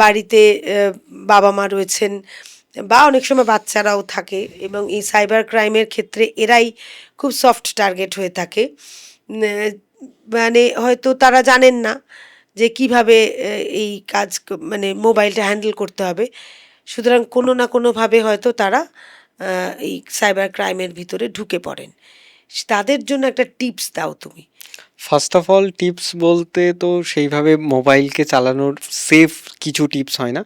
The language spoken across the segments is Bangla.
বাড়িতে বাবা মা রয়েছেন বা অনেক সময় বাচ্চারাও থাকে, এবং এই সাইবার ক্রাইমের ক্ষেত্রে এরাই খুব সফট টার্গেট হয়ে থাকে। মানে হয়তো তারা জানেন না যে কিভাবে এই কাজ মানে মোবাইলটা হ্যান্ডেল করতে হবে, সুতরাং কোনো না কোনোভাবে হয়তো তারা এই সাইবার ক্রাইমের ভিতরে ঢুকে পড়েন। তাদের জন্য একটা টিপস দাও তুমি। ফার্স্ট অফ অল টিপস বলতে তো সেইভাবে মোবাইলকে চালানোর সেফ কিছু টিপস হয় না।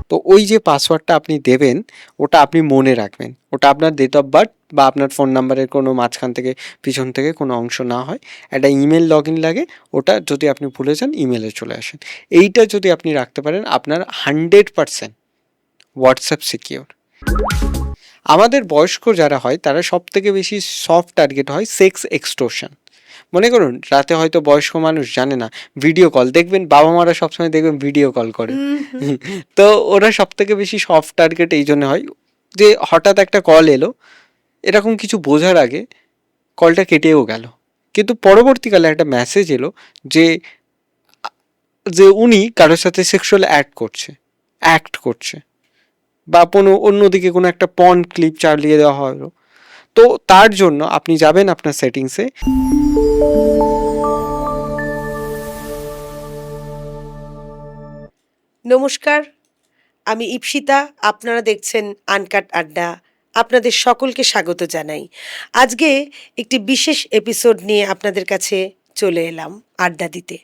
তো ওই যে পাসওয়ার্ডটা আপনি দেবেন, ওটা আপনি মনে রাখবেন। ওটা আপনার ডেট অফ বার্থ বা আপনার ফোন নাম্বারের কোনো মাঝখান থেকে পিছন থেকে কোনো অংশ না হয়। একটা ইমেল লগ ইন লাগে, ওটা যদি আপনি ভুলে যান ইমেলে চলে আসেন। এইটা যদি আপনি রাখতে পারেন, আপনার 100% হোয়াটসঅ্যাপ সিকিওর। আমাদের বয়স্ক যারা হয় তারা সব থেকে বেশি সফট টার্গেট হয় সেক্স এক্সটোরশন। মনে করুন রাতে হয়তো বয়স্ক মানুষ জানে না, ভিডিও কল দেখবেন, বাবা মারা সবসময় দেখবেন ভিডিও কল করে। তো ওরা সব থেকে বেশি সফট টার্গেট এই জন্য হয় যে হঠাৎ একটা কল এলো, এরকম কিছু বোঝার আগে কলটা কেটেও গেল, কিন্তু পরবর্তীকালে একটা মেসেজ এলো যে যে উনি কারোর সাথে সেক্সুয়াল অ্যাক্ট করছে বা কোনো অন্যদিকে কোনো একটা পর্ন ক্লিপ চালিয়ে দেওয়া হলো। তো তার জন্য আপনি যাবেন আপনার সেটিংসে, নমস্কার, আমি ইপসিতা। আপনারা দেখছেন আনকাট আড্ডা। আপনাদের সকলকে স্বাগত জানাই। আজকে একটি বিশেষ এপিসোড নিয়ে আপনাদের কাছে চলে এলাম আড্ডা দিতে।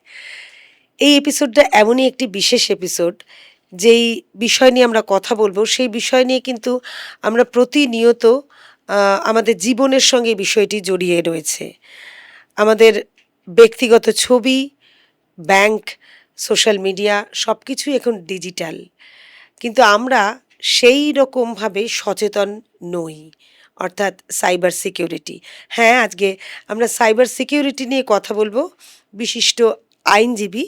এই এপিসোডটা এমনই একটি বিশেষ এপিসোড, যেই বিষয় নিয়ে আমরা কথা বলবো সেই বিষয় নিয়ে কিন্তু আমরা প্রতিনিয়ত আমাদের জীবনের সঙ্গে এই বিষয়টি জড়িয়ে রয়েছে। আমাদের ব্যক্তিগত ছবি, ব্যাংক, সোশ্যাল মিডিয়া সব কিছুই এখন ডিজিটাল, কিন্তু আমরা সেই রকমভাবে সচেতন নই, অর্থাৎ সাইবার সিকিউরিটি। হ্যাঁ, আজকে আমরা সাইবার সিকিউরিটি নিয়ে কথা বলবো। বিশিষ্ট আইনজীবী,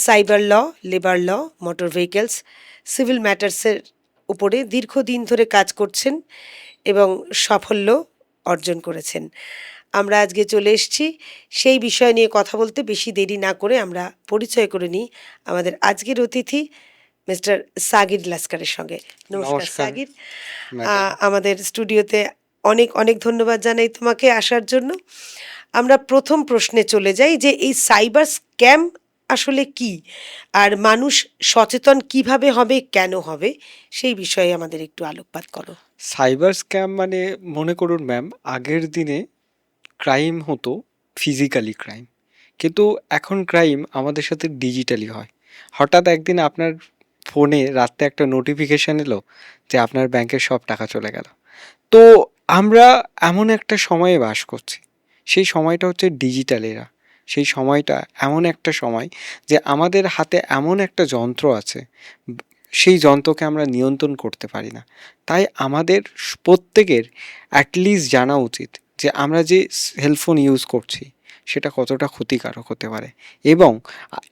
cyber law, labour law, motor vehicles, civil ম্যাটার্সের উপরে দীর্ঘদিন ধরে কাজ করছেন এবং সাফল্য অর্জন করেছেন। আমরা আজকে চলে এসেছি সেই বিষয় নিয়ে কথা বলতে। বেশি দেরি না করে আমরা পরিচয় করে নিই আমাদের আজকের অতিথি মিস্টার সাগির লাস্কারের সঙ্গে। নমস্কার নমস্কার সাগির। ম্যাডাম। আমাদের স্টুডিওতে অনেক অনেক ধন্যবাদ জানাই তোমাকে আসার জন্য। আমরা প্রথম প্রশ্নে চলে যাই যে এই সাইবার স্ক্যাম আসলে কি, আর মানুষ সচেতন কিভাবে হবে, কেন হবে, সেই বিষয়ে আমাদের একটু আলোকপাত করো। সাইবার স্ক্যাম মানে মনে করুন ম্যাম, আগের দিনে ক্রাইম হতো ফিজিক্যালি ক্রাইম, কিন্তু এখন ক্রাইম আমাদের সাথে ডিজিটালি হয়। হঠাৎ একদিন আপনার ফোনে রাত্রে একটা নোটিফিকেশান এলো যে আপনার ব্যাংকের সব টাকা চলে গেল। তো আমরা এমন একটা সময়ে বাস করছি, সেই সময়টা হচ্ছে ডিজিটাল এরা। সেই সময়টা এমন একটা সময় যে আমাদের হাতে এমন একটা যন্ত্র আছে, সেই যন্ত্রকে আমরা নিয়ন্ত্রণ করতে পারি না। তাই আমাদের প্রত্যেকের অ্যাটলিস্ট জানা উচিত যে আমরা যে সেলফোন ইউজ করছি সেটা কতটা ক্ষতিকারক হতে পারে এবং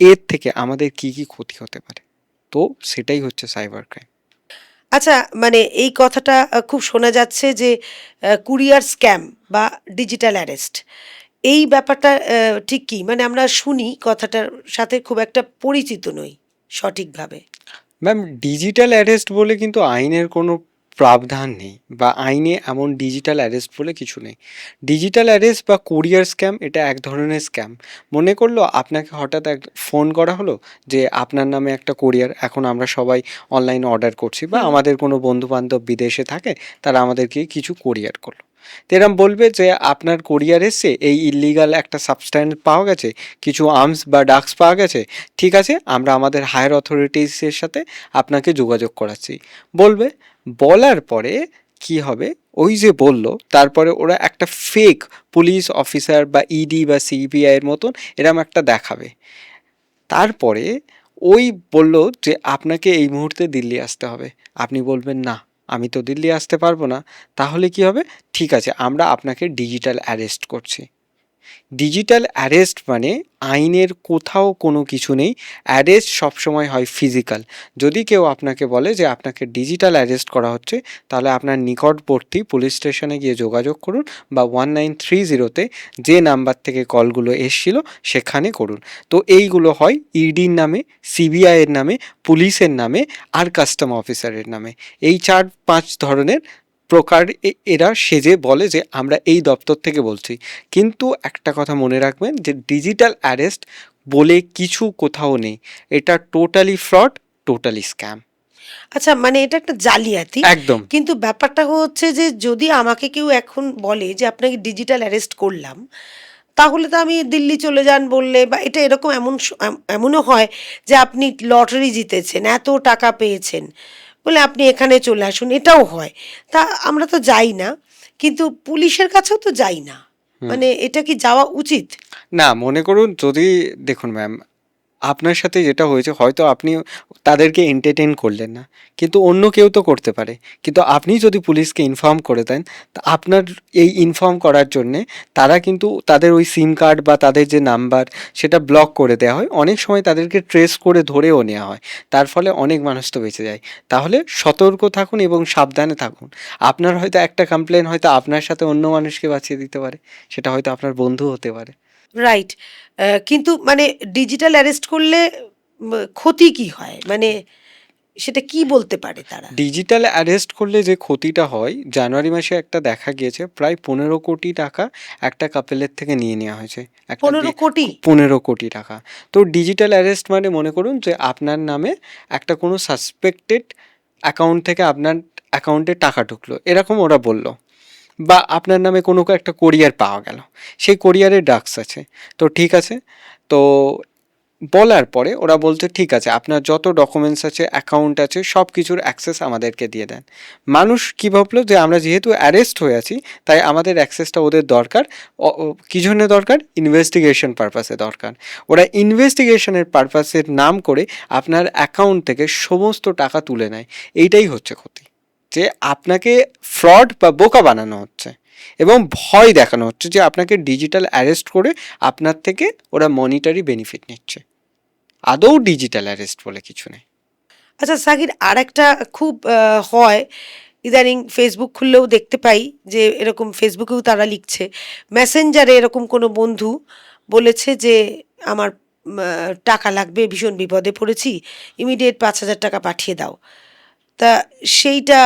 এর থেকে আমাদের কি কি ক্ষতি হতে পারে। তো সেটাই হচ্ছে সাইবার ক্রাইম। আচ্ছা, মানে এই কথাটা খুব শোনা যাচ্ছে যে কুরিয়ার স্ক্যাম বা ডিজিটাল অ্যারেস্ট, এই ব্যাপারটা ঠিক কি? মানে আমরা শুনি কথাটার সাথে, খুব একটা পরিচিত নই সঠিকভাবে। ম্যাম, ডিজিটাল অ্যারেস্ট বলে কিন্তু আইনের কোনো প্রাবধান নেই বা আইনে এমন ডিজিটাল অ্যারেস্ট বলে কিছু নেই। ডিজিটাল অ্যারেস্ট বা কোরিয়ার স্ক্যাম এটা এক ধরনের স্ক্যাম। মনে করলো আপনাকে হঠাৎ এক ফোন করা হলো যে আপনার নামে একটা কোরিয়ার, এখন আমরা সবাই অনলাইনে অর্ডার করছি বা হুম। আমাদের কোনো বন্ধু বান্ধব বিদেশে থাকে, তারা আমাদেরকে কিছু কোরিয়ার করলো। তো এরম বলবে যে আপনার কোরিয়ার এসছে, এই ইল্লিগাল একটা সাবস্ট্যান্স পাওয়া গেছে, কিছু আর্মস বা ড্রাগস পাওয়া গেছে, ঠিক আছে আমরা আমাদের হায়ার অথরিটিসের সাথে আপনাকে যোগাযোগ করাচ্ছি বলবে। বলার পরে কি হবে, ওই যে বলল তারপরে ওরা একটা ফেক পুলিশ অফিসার বা ইডি বা সিবিআই এর মতন এরম একটা দেখাবে। তারপরে ওই বলল যে আপনাকে এই মুহূর্তে দিল্লি আসতে হবে। আপনি বলবেন না, আমি তো দিল্লি আসতে পারবো না। তাহলে কি হবে, ঠিক আছে আমরা আপনাকে ডিজিটাল অ্যারেস্ট করছি। ডিজিটাল অ্যারেস্ট মানে আইনের কোথাও কোনো কিছু নেই, অ্যারেস্ট সবসময় হয় ফিজিক্যাল। যদি কেউ আপনাকে বলে যে আপনাকে ডিজিটাল অ্যারেস্ট করা হচ্ছে, তাহলে আপনার নিকটবর্তী পুলিশ স্টেশনে গিয়ে যোগাযোগ করুন বা 1930-তে যে নাম্বার থেকে কলগুলো এসছিল সেখানে করুন। তো এইগুলো হয় ইডির নামে, সিবিআইয়ের নামে, পুলিশের নামে আর কাস্টম অফিসারের নামে। এই 4-5 ধরনের প্রকার এরা সেজে বলে যে আমরা এই দপ্তর থেকে বলছি। কিন্তু একটা কথা মনে রাখবেন যে ডিজিটাল অ্যারেস্ট বলে কিছু কোথাও নেই, এটা টোটালি ফ্রড, টোটালি স্ক্যাম। আচ্ছা, মানে এটা একটা জালিয়াতি। একদম। কিন্তু ব্যাপারটা হচ্ছে যে যদি আমাকে কেউ এখন বলে যে আপনাকে ডিজিটাল অ্যারেস্ট করলাম, তাহলে তো আমি দিল্লি চলে যান বললে, বা এটা এরকম এমনও হয় যে আপনি লটারি জিতেছেন, এত টাকা পেয়েছেন বলে আপনি এখানে চলে আসুন, এটাও হয়। তা আমরা তো যাই না, কিন্তু পুলিশের কাছেও তো যাই না। মানে এটা কি যাওয়া উচিত? না, মনে করুন যদি, দেখুন ম্যাম, আপনার সাথে যেটা হয়েছে হয়তো আপনি তাদেরকে এন্টারটেন করলেন না, কিন্তু অন্য কেউ তো করতে পারে। কিন্তু আপনি যদি পুলিশকে ইনফর্ম করে দেন, তা আপনার এই ইনফর্ম করার জন্যে তারা কিন্তু তাদের ওই সিম কার্ড বা তাদের যে নাম্বার সেটা ব্লক করে দেওয়া হয়, অনেক সময় তাদেরকে ট্রেস করে ধরেও নেওয়া হয়। তার ফলে অনেক মানুষ তো বেঁচে যায়। তাহলে সতর্ক থাকুন এবং সাবধানে থাকুন। আপনার হয়তো একটা কমপ্লেন হয়তো আপনার সাথে অন্য মানুষকে বাঁচিয়ে দিতে পারে, সেটা হয়তো আপনার বন্ধু হতে পারে। রাইট। কিন্তু মানে ডিজিটাল অ্যারেস্ট করলে ক্ষতি কি হয়? মানে সেটা কি বলতে পারে তারা? ডিজিটাল অ্যারেস্ট করলে যে ক্ষতিটা হয়, জানুয়ারি মাসে একটা দেখা গিয়েছে প্রায় 15 কোটি টাকা একটা কাপেলের থেকে নিয়ে নেওয়া হয়েছে। একটা ১৫ কোটি? 15 কোটি টাকা। তো ডিজিটাল অ্যারেস্ট মানে মনে করুন যে আপনার নামে একটা কোনো সাসপেক্টেড অ্যাকাউন্ট থেকে আপনার অ্যাকাউন্টে টাকা ঢুকলো, এরকম ওরা বলল। বা আপনার নামে কোনো একটা কোরিয়ার পাওয়া গেল, সেই কোরিয়ারে ড্রাগস আছে। তো ঠিক আছে, তো বলার পরে ওরা বলছে ঠিক আছে, আপনার যত ডকুমেন্টস আছে, অ্যাকাউন্ট আছে, সব কিছুর অ্যাক্সেস আমাদেরকে দিয়ে দেন। মানুষ কী ভাবলো যে আমরা যেহেতু অ্যারেস্ট হয়ে আছি তাই আমাদের অ্যাক্সেসটা ওদের দরকার। কী জন্য দরকার? ইনভেস্টিগেশন পারপাসে দরকার। ওরা ইনভেস্টিগেশনের পারপাসের নাম করে আপনার অ্যাকাউন্ট থেকে সমস্ত টাকা তুলে নেয়। এইটাই হচ্ছে ক্ষতি, যে আপনাকে ফ্রড বা বোকা বানানো হচ্ছে এবং ভয় দেখানো হচ্ছে যে আপনাকে ডিজিটাল অ্যারেস্ট করে আপনার থেকে ওরা মনিটারি বেনিফিট নিচ্ছে। আদৌ ডিজিটাল অ্যারেস্ট বলে কিছু নেই। আচ্ছা সাকির, আরেকটা খুব হয় ইদানিং, ফেসবুক খুললেও দেখতে পাই যে এরকম ফেসবুকেও তারা লিখছে, মেসেঞ্জারে এরকম কোনো বন্ধু বলেছে যে আমার টাকা লাগবে, ভীষণ বিপদে পড়েছি, ইমিডিয়েট ৫,০০০ টাকা পাঠিয়ে দাও। তা সেইটা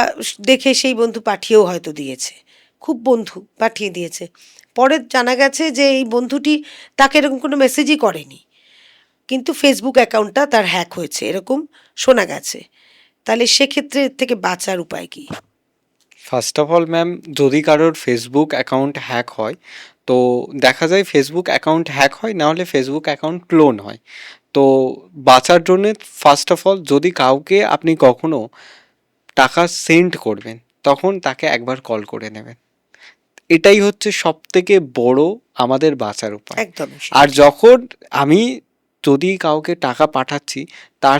দেখে সেই বন্ধু পাঠিয়েও হয়তো দিয়েছে, খুব বন্ধু পাঠিয়ে দিয়েছে। পরে জানা গেছে যে এই বন্ধুটি তাকে এরকম কোনো মেসেজই করেনি, কিন্তু ফেসবুক অ্যাকাউন্টটা তার হ্যাক হয়েছে, এরকম শোনা গেছে। তাহলে সেক্ষেত্রে এর থেকে বাঁচার উপায় কি? ফার্স্ট অফ অল ম্যাম, যদি কারোর ফেসবুক অ্যাকাউন্ট হ্যাক হয়, তো দেখা যায় ফেসবুক অ্যাকাউন্ট হ্যাক হয়, না হলে ফেসবুক অ্যাকাউন্ট ক্লোন হয়। তো বাঁচার জন্যে ফার্স্ট অফ অল, যদি কাউকে আপনি কখনো টাকা সেন্ড করবেন তখন তাকে একবার কল করে নেবেন। এটাই হচ্ছে সবথেকে বড় আমাদের বাঁচার উপায়। একদমই আর সেটাই। যখন আমি যদি কাউকে টাকা পাঠাচ্ছি, তার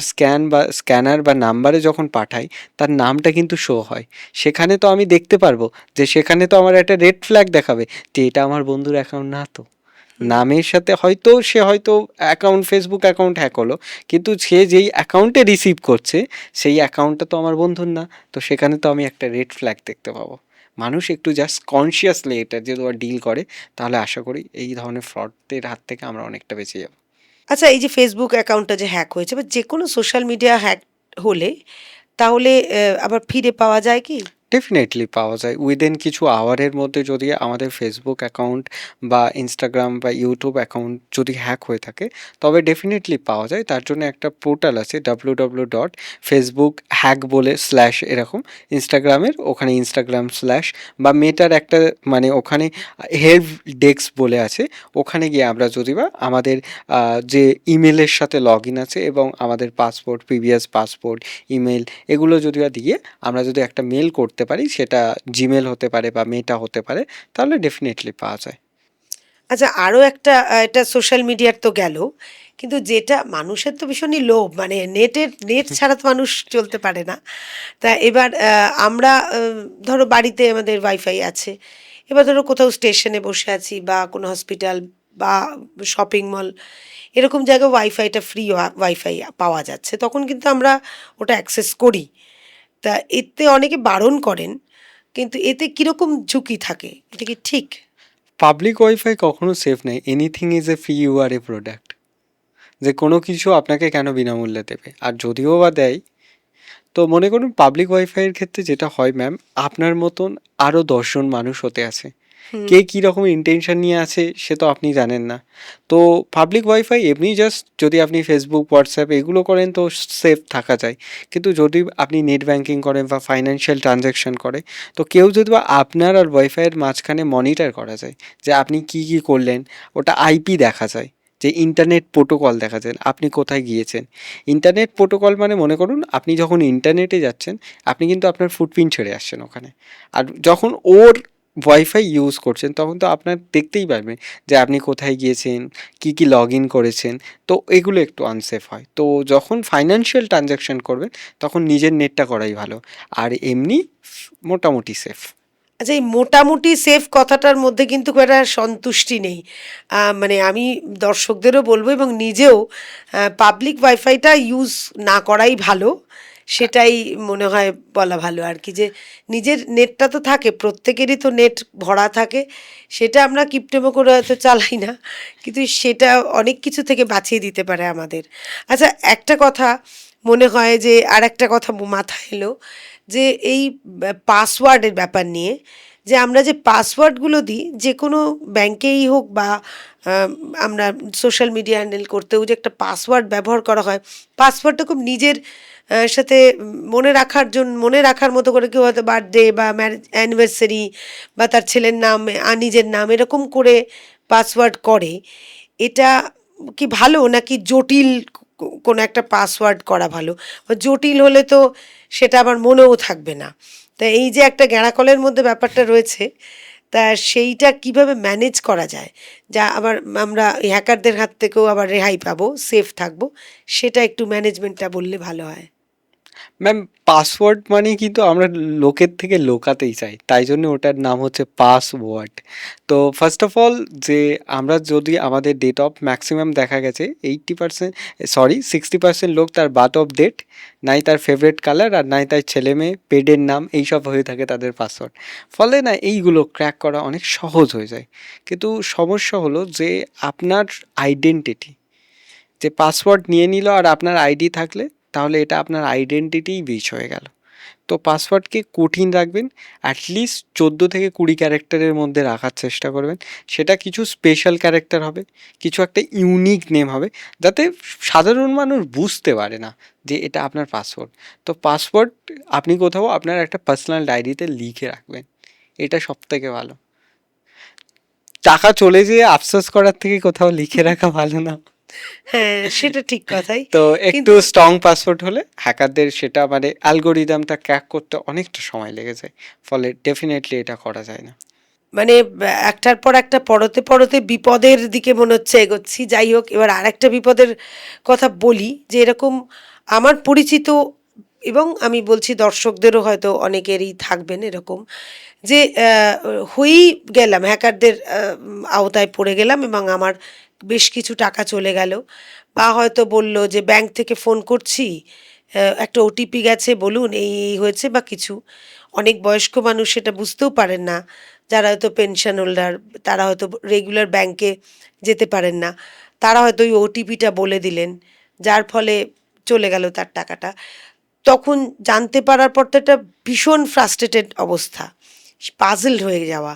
স্ক্যানার বা নাম্বারে যখন পাঠাই, তার নামটা কিন্তু শো হয়। সেখানে তো আমি দেখতে পারবো যে সেখানে তো আমার একটা রেড ফ্ল্যাগ দেখাবে যে এটা আমার বন্ধুর অ্যাকাউন্ট না তো। নামের সাথে হয়তো সে হয়তো অ্যাকাউন্ট, ফেসবুক অ্যাকাউন্ট হ্যাক হলো, কিন্তু সে যেই অ্যাকাউন্টে রিসিভ করছে সেই অ্যাকাউন্টটা তো আমার বন্ধুর না। তো সেখানে তো আমি একটা রেড ফ্ল্যাগ দেখতে পাবো। মানুষ একটু জাস্ট কনসিয়াসলি এটা যদি ওরা ডিল করে, তাহলে আশা করি এই ধরনের ফ্রডদের হাত থেকে আমরা অনেকটা বেঁচে যাব। আচ্ছা, এই যে ফেসবুক অ্যাকাউন্টটা যে হ্যাক হয়েছে বা যে কোনো সোশ্যাল মিডিয়া হ্যাক হলে, তাহলে আবার ফিরে পাওয়া যায় কি? ডেফিনেটলি পাওয়া যায় উইদিন কিছু আওয়ারের মধ্যে। যদি আমাদের ফেসবুক অ্যাকাউন্ট বা ইনস্টাগ্রাম বা ইউটিউব অ্যাকাউন্ট যদি হ্যাক হয়ে থাকে, তবে ডেফিনেটলি পাওয়া যায়। তার জন্য একটা পোর্টাল আছে www.facebook hack বলে স্ল্যাশ এরকম, ইনস্টাগ্রামের ওখানে ইনস্টাগ্রাম স্ল্যাশ, বা মেটার একটা মানে ওখানে হেল্প ডেস্ক বলে আছে, ওখানে গিয়ে আমরা যদি বা আমাদের যে ইমেলের সাথে লগ ইন আছে এবং আমাদের পাসপোর্ট, প্রিভিয়াস পাসপোর্ট, ইমেল, এগুলো যদি বা দিয়ে আমরা যদি একটা মেল করতে পারি, সেটা জিমেল হতে পারে বা মেটা হতে পারে, তাহলে ডেফিনেটলি পাওয়া যায়। আচ্ছা, আরও একটা, এটা সোশ্যাল মিডিয়ার তো গেল, কিন্তু যেটা মানুষের তো ভীষণই লোভ, মানে নেট ছাড়া তো মানুষ চলতে পারে না। তা এবার আমরা ধরো বাড়িতে আমাদের ওয়াইফাই আছে, এবার ধরো কোথাও স্টেশনে বসে আছি বা কোনো হসপিটাল বা শপিং মল, এরকম জায়গায় ওয়াইফাইটা ফ্রি ওয়াইফাই পাওয়া যাচ্ছে, তখন কিন্তু আমরা ওটা অ্যাক্সেস করি। তা এতে অনেকে বারণ করেন, কিন্তু এতে কীরকম ঝুঁকি থাকে, এটা কি ঠিক? পাবলিক ওয়াইফাই কখনো সেফ নেই। Anything is a free you are a product. যে কোনো কিছু আপনাকে কেন বিনামূল্যে দেবে, আর যদিও বা দেয়, তো মনে করুন পাবলিক ওয়াইফাইয়ের ক্ষেত্রে যেটা হয় ম্যাম, আপনার মতন আরও 10জন মানুষ হতে আছে, হুম। কে কী রকম ইন্টেনশন নিয়ে আছে সে তো আপনি জানেন না। তো পাবলিক ওয়াইফাই এমনি জাস্ট যদি আপনি ফেসবুক হোয়াটসঅ্যাপ এগুলো করেন তো সেফ থাকা যায়, কিন্তু যদি আপনি নেট ব্যাঙ্কিং করেন বা ফাইন্যান্সিয়াল ট্রানজ্যাকশন করে, তো কেউ যদি বা আপনার আর ওয়াইফাইয়ের মাঝখানে মনিটর করা যায় যে আপনি কি কি করলেন, ওটা আইপি দেখা যায়, যে ইন্টারনেট প্রোটোকল দেখা যায় আপনি কোথায় গিয়েছেন। ইন্টারনেট প্রোটোকল মানে মনে করুন আপনি যখন ইন্টারনেটে যাচ্ছেন, আপনি কিন্তু আপনার ফুটপ্রিন্ট ছেড়ে আসছেন ওখানে, আর যখন ওর ওয়াইফাই ইউজ করছেন তখন তো আপনার দেখতেই পারবেন যে আপনি কোথায় গিয়েছেন, কি কি লগ ইন করেছেন। তো এগুলো একটু আনসেফ হয়। তো যখন ফাইন্যান্সিয়াল ট্রানজ্যাকশন করবেন তখন নিজের নেটটা করাই ভালো, আর এমনি মোটামুটি সেফ। আচ্ছা, এই মোটামুটি সেফ কথাটার মধ্যে কিন্তু খুব একটা সন্তুষ্টি নেই। মানে আমি দর্শকদেরও বলবো এবং নিজেও পাবলিক ওয়াইফাইটা ইউজ না করাই ভালো, সেটাই মনে হয় বলা ভালো আর কি। যে নিজের নেটটা তো থাকে, প্রত্যেকেরই তো নেট ভরা থাকে, সেটা আমরা কিপটেমো করে হয়তো চালাই না, কিন্তু সেটা অনেক কিছু থেকে বাঁচিয়ে দিতে পারে আমাদের। আচ্ছা, একটা কথা মনে হয় যে, আর একটা কথা মাথায় এলো, যে এই পাসওয়ার্ডের ব্যাপার নিয়ে, যে আমরা যে পাসওয়ার্ডগুলো দিই যে কোনো ব্যাংকেই হোক বা আম, আমরা সোশ্যাল মিডিয়া হ্যান্ডেল করতেও যে একটা পাসওয়ার্ড ব্যবহার করা হয়, পাসওয়ার্ডটা খুব নিজের সাথে মনে রাখার মতো করে, কেউ হয়তো বার্থডে বা ম্যারেজ অ্যানিভার্সারি বা তার ছেলের নাম নিজের নাম এরকম করে পাসওয়ার্ড করে, এটা কি ভালো নাকি জটিল কোনো একটা পাসওয়ার্ড করা ভালো? বা জটিল হলে তো সেটা আবার মনেও থাকবে না। তা এই যে একটা গ্যাঁড়াকলের মধ্যে ব্যাপারটা রয়েছে, তা সেইটা কিভাবে ম্যানেজ করা যায়, যা আবার আমরা হ্যাকারদের হাত থেকেও আবার রেহাই পাবো, সেফ থাকবো, সেটা একটু ম্যানেজমেন্টটা বললে ভালো হয়। ম্যাম, পাসওয়ার্ড মানে কিন্তু আমরা লোকের থেকে লোকাতেই চাই, তাই জন্য ওটার নাম হচ্ছে পাসওয়ার্ড। তো ফার্স্ট অফ অল, যে আমরা যদি আমাদের ডেট অফ, ম্যাক্সিমাম দেখা গেছে 80%, সরি 60% লোক তার বার্থ অফ ডেট, নাই তার ফেভারিট কালার, আর নাই তার ছেলে মেয়ে পেডের নাম, এইসব হয়ে থাকে তাদের পাসওয়ার্ড। ফলে না এইগুলো ক্র্যাক করা অনেক সহজ হয়ে যায়। কিন্তু সমস্যা হলো যে আপনার আইডেন্টিটি, যে পাসওয়ার্ড নিয়ে নিল আর আপনার আইডি থাকলে, তাহলে এটা আপনার আইডেন্টিটিই ব্রিচ হয়ে গেল। তো পাসওয়ার্ডকে কঠিন রাখবেন, অ্যাটলিস্ট 14 থেকে 20 ক্যারেক্টারের মধ্যে রাখার চেষ্টা করবেন। সেটা কিছু স্পেশাল ক্যারেক্টার হবে, কিছু একটা ইউনিক নেম হবে, যাতে সাধারণ মানুষ বুঝতে পারে না যে এটা আপনার পাসওয়ার্ড। তো পাসওয়ার্ড আপনি কোথাও আপনার একটা পার্সোনাল ডায়েরিতে লিখে রাখবেন, এটা সবথেকে ভালো। টাকা চলে যেয়ে আফসোস করার থেকে কোথাও লিখে রাখা ভালো না? হ্যাঁ, সেটা ঠিক কথাই। তো একটু কিন্তু স্ট্রং পাসওয়ার্ড হলে হ্যাকারদের সেটা মানে অ্যালগোরিদমটা ক্র্যাক করতে অনেকটা সময় লেগে যায়, ফলে ডেফিনেটলি এটা করা যায় না। মানে একটার পর একটা পড়তে পড়তে বিপদের দিকে মনে হচ্ছে এগোচ্ছি। যাই হোক, এবার আর একটা বিপদের কথা বলি, যে এরকম আমার পরিচিত, এবং আমি বলছি দর্শকদেরও হয়তো অনেকেরই থাকবেন এরকম, যে হয়েই গেলাম, হ্যাকারদের আওতায় পড়ে গেলাম এবং আমার বেশ কিছু টাকা চলে গেল। বা হয়তো বলল যে ব্যাংক থেকে ফোন করছি, একটা ওটিপি গেছে, বলুন এই এই হয়েছে বা কিছু। অনেক বয়স্ক মানুষ সেটা বুঝতেও পারেন না, যারা হয়তো পেনশন হোল্ডার, তারা হয়তো রেগুলার ব্যাংকে যেতে পারেন না, তারা হয়তো ওই ওটিপিটা বলে দিলেন, যার ফলে চলে গেল তার টাকাটা। তখন জানতে পারার পর তো একটা ভীষণ ফ্রাস্ট্রেটেড অবস্থা, পাজলড হয়ে যাওয়া।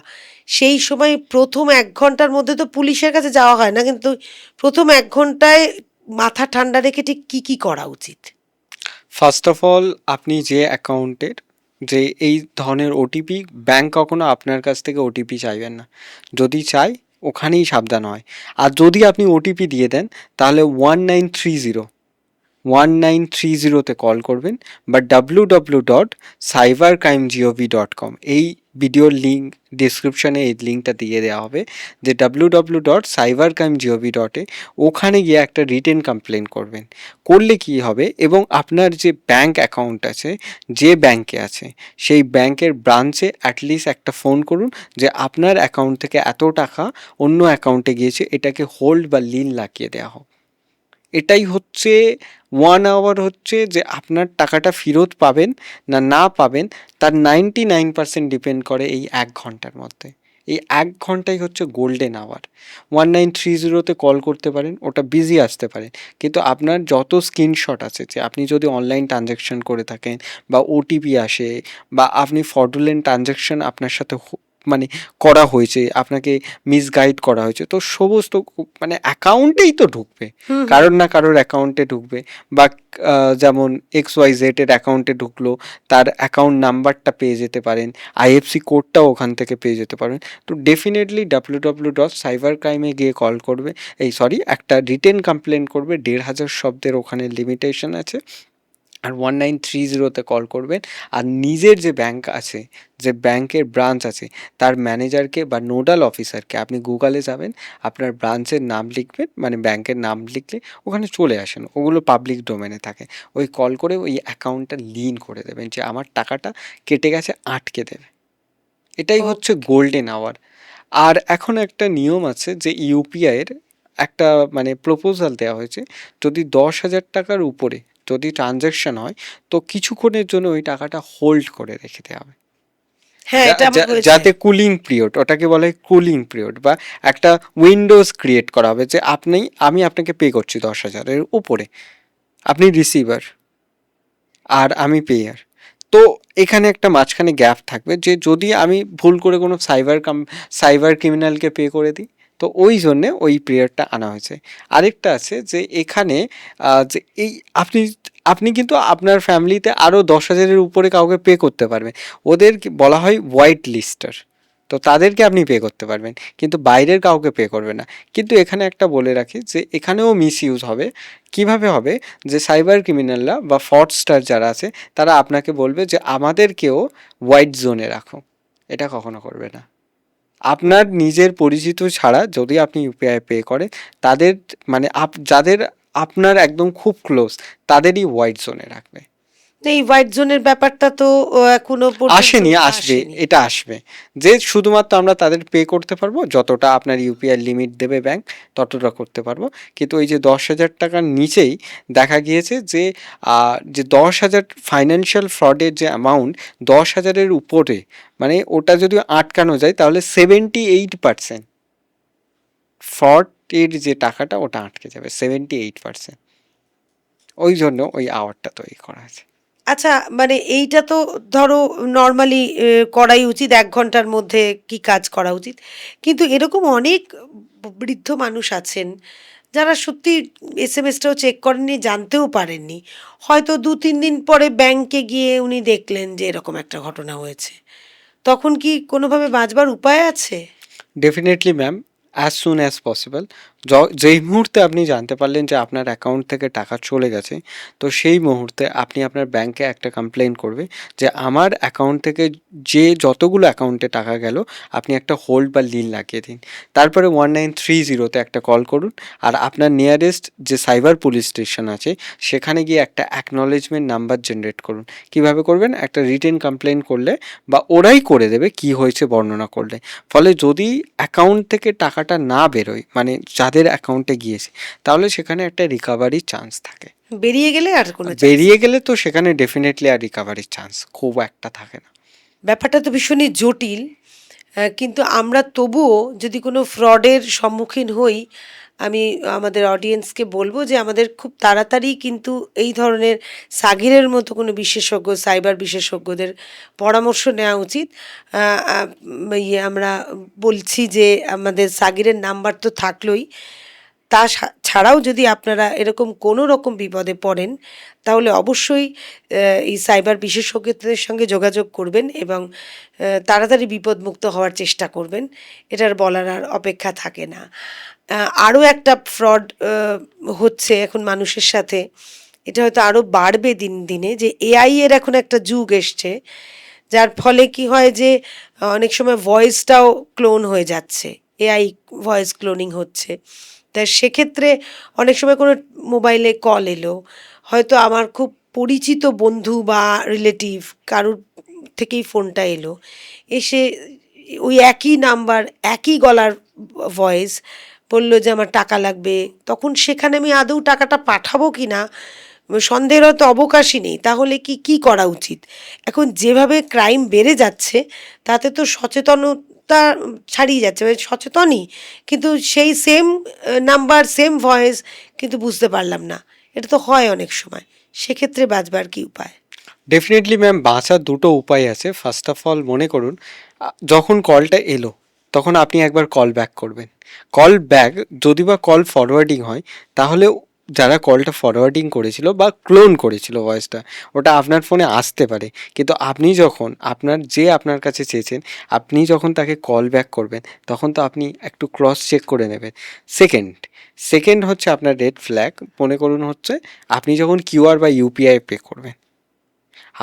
সেই সময় প্রথম 1 ঘন্টার মধ্যে তো পুলিশের কাছে যাওয়া হয় না, কিন্তু প্রথম 1 ঘন্টায় মাথা ঠান্ডা রেখে ঠিক কী কী করা উচিত? ফার্স্ট অফ অল, আপনি যে অ্যাকাউন্টের যে এই ধরনের ওটিপি, ব্যাংক কখনো আপনার কাছ থেকে ওটিপি চাইবেন না। যদি চাই, ওখানেই সাবধান হয়। আর যদি আপনি ওটিপি দিয়ে দেন, তাহলে 1930 1930 কল করবেন, বা www.cybercrimegov.com, এই ভিডিওর লিঙ্ক ডিসক্রিপশনে এই লিঙ্কটা দিয়ে দেওয়া হবে, যে www.cybercrimegov.in, ওখানে গিয়ে একটা রিটেন কমপ্লেন করবেন। করলে কি হবে, এবং আপনার যে ব্যাংক অ্যাকাউন্ট আছে, যে ব্যাংকে আছে সেই ব্যাংকের ব্রাঞ্চে অ্যাটলিস্ট একটা ফোন করুন যে আপনার অ্যাকাউন্ট থেকে এত টাকা অন্য অ্যাকাউন্টে গিয়েছে, এটাকে হোল্ড বা লিন লাগিয়ে দেওয়া হোক। এটাই হচ্ছে 1 আওয়ার, হচ্ছে যে আপনার টাকাটা ফেরত পাবেন না না পাবেন তার 99% ডিপেন্ড করে এই 1 ঘন্টার মধ্যে। এই 1 ঘন্টাই হচ্ছে গোল্ডেন আওয়ার। 1930 কল করতে পারেন, ওটা বিজি আসতে পারে, কিন্তু আপনার যত স্ক্রিনশট আছে, যে আপনি যদি অনলাইন ট্রানজ্যাকশন করে থাকেন, বা ওটিপি আসে, বা আপনি ফ্রডুলেন্ট ট্রানজ্যাকশন আপনার সাথে মানে করা হয়েছে, আপনাকে মিসগাইড করা হয়েছে, তো সমস্ত মানে অ্যাকাউন্টেই তো ঢুকবে, কারোর না কারোর অ্যাকাউন্টে ঢুকবে, বা যেমন XYZ এর অ্যাকাউন্টে ঢুকলো, তার অ্যাকাউন্ট নাম্বারটা পেয়ে যেতে পারেন, IFSC কোডটাও ওখান থেকে পেয়ে যেতে পারেন। তো ডেফিনেটলি www.cybercrime-এ গিয়ে কল করবে, একটা রিটেন কমপ্লেন করবে, 1,500 শব্দের ওখানে লিমিটেশন আছে, আর 1930 কল করবেন। আর নিজের যে ব্যাংক আছে, যে ব্যাংকের ব্রাঞ্চ আছে, তার ম্যানেজারকে বা নোডাল অফিসারকে, আপনি গুগলে যাবেন, আপনার ব্রাঞ্চের নাম লিখবেন, মানে ব্যাংকের নাম লিখলে ওখানে চলে আসেন, ওগুলো পাবলিক ডোমেনে থাকে, ওই কল করে ওই অ্যাকাউন্টটা লিন করে দেবেন, যে আমার টাকাটা কেটে গেছে, আটকে দেবে। এটাই হচ্ছে গোল্ডেন আওয়ার। আর এখন একটা নিয়ম আছে, যে ইউপিআইয়ের একটা মানে প্রপোজাল দেওয়া হয়েছে, যদি 10,000 টাকার উপরে যদি ট্রানজ্যাকশন হয়, তো কিছুক্ষণের জন্য ওই টাকাটা হোল্ড করে রেখে দেওয়া হবে, হ্যাঁ, এটা আমার হয়েছে। যাতে কুলিং পিরিয়ড, ওটাকে বলা হয় কুলিং পিরিয়ড, বা একটা উইন্ডোজ ক্রিয়েট করা হবে, যে আমি আপনাকে পে করছি 10,000-এর উপরে, আপনি রিসিভার আর আমি পেয়ার। তো এখানে একটা মাঝখানে গ্যাপ থাকবে, যে যদি আমি ভুল করে কোনো সাইবার ক্রিমিনালকে পে করে দিই, তো ওই জন্যে ওই পিরিয়ডটা আনা হয়েছে। আরেকটা আছে, যে এখানে যে এই আপনি আপনি কিন্তু আপনার ফ্যামিলিতে আরও 10,000-এর উপরে কাউকে পে করতে পারবেন, ওদের বলা হয় হোয়াইট লিস্টার, তো তাদেরকে আপনি পে করতে পারবেন, কিন্তু বাইরের কাউকে পে করবে না। কিন্তু এখানে একটা বলে রাখি, যে এখানেও মিসইউজ হবে। কিভাবে হবে, যে সাইবার ক্রিমিনালরা বা ফ্রডস্টার যারা আছে, তারা আপনাকে বলবে যে আমাদেরকেও হোয়াইট জোনে রাখো, এটা কখনো করবে না। আপনার নিজের পরিচিত ছাড়া যদি আপনি ইউপিআই পে করেন, তাদের মানে যাদের আপনার একদম খুব ক্লোজ, তাদেরই হোয়াইট জোনে রাখবে। এই হোয়াইট জোনের ব্যাপারটা তো এখনো পর্যন্ত আসেনি, আসবে, আসেনি। এটা আসবে, যে শুধুমাত্র আমরা তাদের পে করতে পারবো, যতটা আপনার ইউপিআই লিমিট দেবে ব্যাংক, ততটা করতে পারবো। কিন্তু ওই যে 10,000 টাকার নিচেই দেখা গিয়েছে, যে 10,000 ফাইন্যান্সিয়াল ফ্রডের যে অ্যামাউন্ট, 10,000-এর উপরে, মানে ওটা যদি আটকানো যায়, তাহলে 78% ফ্রডের যে টাকাটা, ওটা আটকে যাবে 78%। ওই জন্য ওই আওয়ারটা তৈরি করা আছে। আচ্ছা, মানে এইটা তো ধরো নর্মালি করাই উচিত, 1 ঘন্টার মধ্যে কি কাজ করা উচিত, কিন্তু এরকম অনেক বৃদ্ধ মানুষ আছেন যারা সত্যি এসএমএসটাও চেক করেননি, জানতেও পারেননি, হয়তো 2-3 দিন পরে ব্যাংকে গিয়ে উনি দেখলেন যে এরকম একটা ঘটনা হয়েছে, তখন কি কোনোভাবে বাঁচবার উপায় আছে? Definitely ma'am, as soon as possible. যেই মুহূর্তে আপনি জানতে পারলেন যে আপনার অ্যাকাউন্ট থেকে টাকা চলে গেছে, তো সেই মুহূর্তে আপনি আপনার ব্যাংকে একটা কমপ্লেন করবে, যে আমার অ্যাকাউন্ট থেকে যে যতগুলো অ্যাকাউন্টে টাকা গেল, আপনি একটা হোল্ড বা লিন লাগিয়ে দিন। তারপরে 1930-তে একটা কল করুন, আর আপনার নিয়ারেস্ট যে সাইবার পুলিশ স্টেশন আছে, সেখানে গিয়ে একটা অ্যাকনলেজমেন্ট নাম্বার জেনারেট করুন। কিভাবে করবেন, একটা রিটেন কমপ্লেন করলে, বা ওরাই করে দেবে কি হয়েছে বর্ণনা করলে। ফলে যদি অ্যাকাউন্ট থেকে টাকাটা না বেরোয়, মানে যাদের অ্যাকাউন্টে গিয়েছে, তাহলে সেখানে একটা রিকাভারির চান্স থাকে। বেরিয়ে গেলে আর কোনো চান্স? বেরিয়ে গেলে তো সেখানে ডেফিনেটলি আর রিকাভারির চান্স খুব একটা থাকে না। ব্যাপারটা তো ভীষণই জটিল, কিন্তু আমরা তবুও যদি কোনো ফ্রডের সম্মুখীন হই, আমি আমাদের অডিয়েন্সকে বলবো যে আমাদের খুব তাড়াতাড়ি কিন্তু এই ধরনের সাগিরের মতো কোনো বিশেষজ্ঞ, সাইবার বিশেষজ্ঞদের পরামর্শ নেওয়া উচিত। আমরা বলছি যে আমাদের সাগিরের নাম্বার তো থাকলোই, ছাড়াও যদি আপনারা এরকম কোনো রকম বিপদে পড়েন, তাহলে অবশ্যই এই সাইবার বিশেষজ্ঞদের সঙ্গে যোগাযোগ করবেন এবং তাড়াতাড়ি বিপদমুক্ত হওয়ার চেষ্টা করবেন। এটার বলার আর অপেক্ষা থাকে না। আরও একটা ফ্রড হচ্ছে এখন মানুষের সাথে, এটা হয়তো আরও বাড়বে দিন দিনে, যে এআই এর এখন একটা যুগ এসছে, যার ফলে কি হয় যে অনেক সময় ভয়েসটাও ক্লোন হয়ে যাচ্ছে, এআই ভয়েস ক্লোনিং হচ্ছে। তা সেক্ষেত্রে অনেক সময় কোনো মোবাইলে কল এলো, হয়তো আমার খুব পরিচিত বন্ধু বা রিলেটিভ কারুর থেকেই ফোনটা এলো, এসে ওই একই নাম্বার, একই গলার ভয়েস, বললো যে আমার টাকা লাগবে, তখন সেখানে আমি আদৌ টাকাটা পাঠাবো কি না সন্দেহের হয়তো অবকাশই নেই। তাহলে কি করা উচিত? এখন যেভাবে ক্রাইম বেড়ে যাচ্ছে, তাতে তো সচেতনতা ছাড়িয়ে যাচ্ছে, মানে সচেতনই, কিন্তু সেই সেম নাম্বার, সেম ভয়েস, কিন্তু বুঝতে পারলাম না। এটা তো হয় অনেক সময়। সেক্ষেত্রে বাঁচবার কি উপায়? ডেফিনেটলি ম্যাম, বাঁচার দুটো উপায় আছে। ফার্স্ট অফ অল মনে করুন, যখন কলটা এলো তখন আপনি একবার কল ব্যাক করবেন। কল ব্যাক যদি বা কল ফরওয়ার্ডিং হয়, তাহলে যারা কলটা ফরওয়ার্ডিং করেছিল বা ক্লোন করেছিল ভয়েসটা, ওটা আপনার ফোনে আসতে পারে। কিন্তু আপনি যখন আপনার কাছে চেয়েছেন, আপনি যখন তাকে কল ব্যাক করবেন, তখন তো আপনি একটু ক্রস চেক করে নেবেন। সেকেন্ড হচ্ছে আপনার রেড ফ্ল্যাগ, মনে করুন হচ্ছে আপনি যখন কিউআর বা ইউপিআই পে করবেন,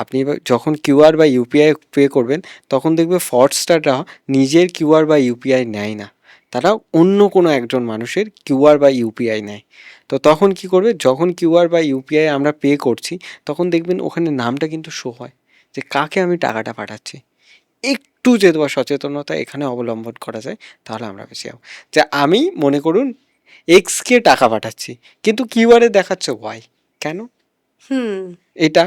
আপনি যখন কিউআর বা ইউপিআই পে করবেন, তখন দেখবে ফ্রডস্টাররা নিজের কিউআর বা ইউপিআই নেয় না, তারা অন্য কোনো একজন মানুষের কিউআর বা ইউপিআই নেয়। তো তখন কি করবে, যখন কিউআর বা ইউপিআই আমরা পে করছি, তখন দেখবেন ওখানে নামটা কিন্তু শো হয় যে কাকে আমি টাকাটা পাঠাচ্ছি। একটু যদি বা সচেতনতা এখানে অবলম্বন করা যায়, তাহলে আমরা বেশি যাবো। যে আমি মনে করুন এক্সকে টাকা পাঠাচ্ছি, কিন্তু কিউআরে দেখাচ্ছে ওয়াই। কেন? হুম। এটা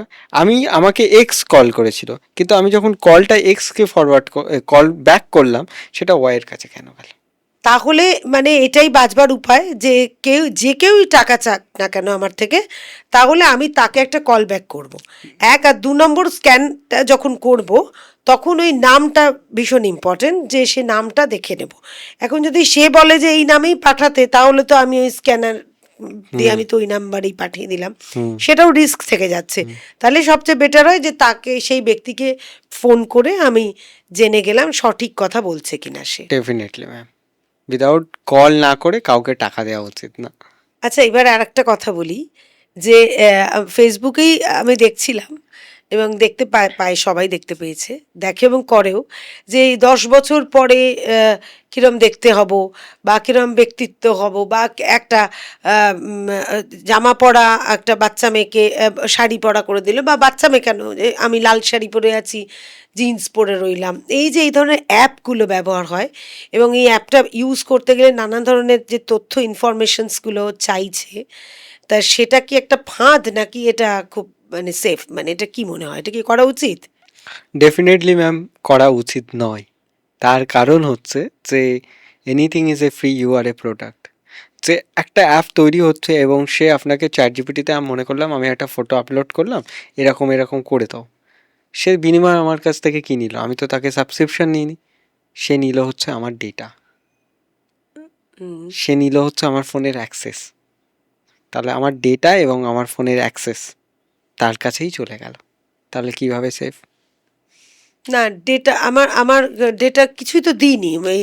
আমাকে এক্স কল করেছিল, কিন্তু আমি যখন কলটা এক্সকে কল ব্যাক করলাম, সেটা ওয়াইয়ের কাছে কেন গেল? তাহলে মানে এটাই বাঁচবার উপায়, যে যে কেউই টাকা চাক না কেন আমার থেকে, তাহলে আমি তাকে একটা কল ব্যাক করবো। এক, আর 2 নম্বর, স্ক্যানটা যখন করব, তখন ওই নামটা ভীষণ ইম্পর্টেন্ট, যে সে নামটা দেখে নেব। এখন যদি সে বলে যে এই নামেই পাঠাতে, তাহলে তো আমি ওই স্ক্যানার দিয়ে হুম, আমি তো ওই নাম্বারেই পাঠিয়ে দিলাম, হুম, সেটাও রিস্ক থেকে যাচ্ছে। তাহলে সবচেয়ে বেটার হয় যে তাকে, সেই ব্যক্তিকে ফোন করে আমি জেনে গেলাম সঠিক কথা বলছে কিনা সে। ডেফিনেটলি ম্যাম, উইদাউট কল না করে কাউকে টাকা দেওয়া উচিত না। আচ্ছা, এবার আর একটা কথা বলি, যে ফেসবুকেই আমি দেখছিলাম, এবং দেখতে পায় সবাই দেখতে পেয়েছে, দেখে এবং করেও, যে এই 10 বছর পরে কিরম দেখতে হব, বা কিরম ব্যক্তিত্ব হব, বা একটা জামা পরা একটা বাচ্চা মেয়েকে শাড়ি পরা করে দিল, বা বাচ্চা মেয়ে কেন, আমি লাল শাড়ি পরে আছি, জিন্স পরে রইলাম, এই যে এই ধরনের অ্যাপগুলো ব্যবহার হয়, এবং এই অ্যাপটা ইউজ করতে গেলে নানা ধরনের যে তথ্য ইনফরমেশনসগুলো চাইছে, তা সেটা কি একটা ফাঁদ, নাকি এটা খুব মানে সেফ, মানে এটা কি মনে হয়, এটা কি করা উচিত? ডেফিনেটলি ম্যাম, করা উচিত নয়। তার কারণ হচ্ছে যে anything is a free, you are a product. যে একটা অ্যাপ তৈরি হচ্ছে এবং সে আপনাকে চ্যাট জিপিটিতে, আমি মনে করলাম আমি একটা ফটো আপলোড করলাম, এরকম এরকম করে দাও, সে বিনিময়ে আমার কাছ থেকে কী নিল? আমি তো তাকে সাবস্ক্রিপশন নিইনি। সে নিল হচ্ছে আমার ডেটা, হুম। সে নিল হচ্ছে আমার ফোনের অ্যাক্সেস। তাহলে আমার ডেটা এবং আমার ফোনের অ্যাক্সেস তার কাছেই চলে গেল। তাহলে কিভাবে সেফ? না, ডেটা আমার আমার ডেটা কিছুই তো দিইনি ওই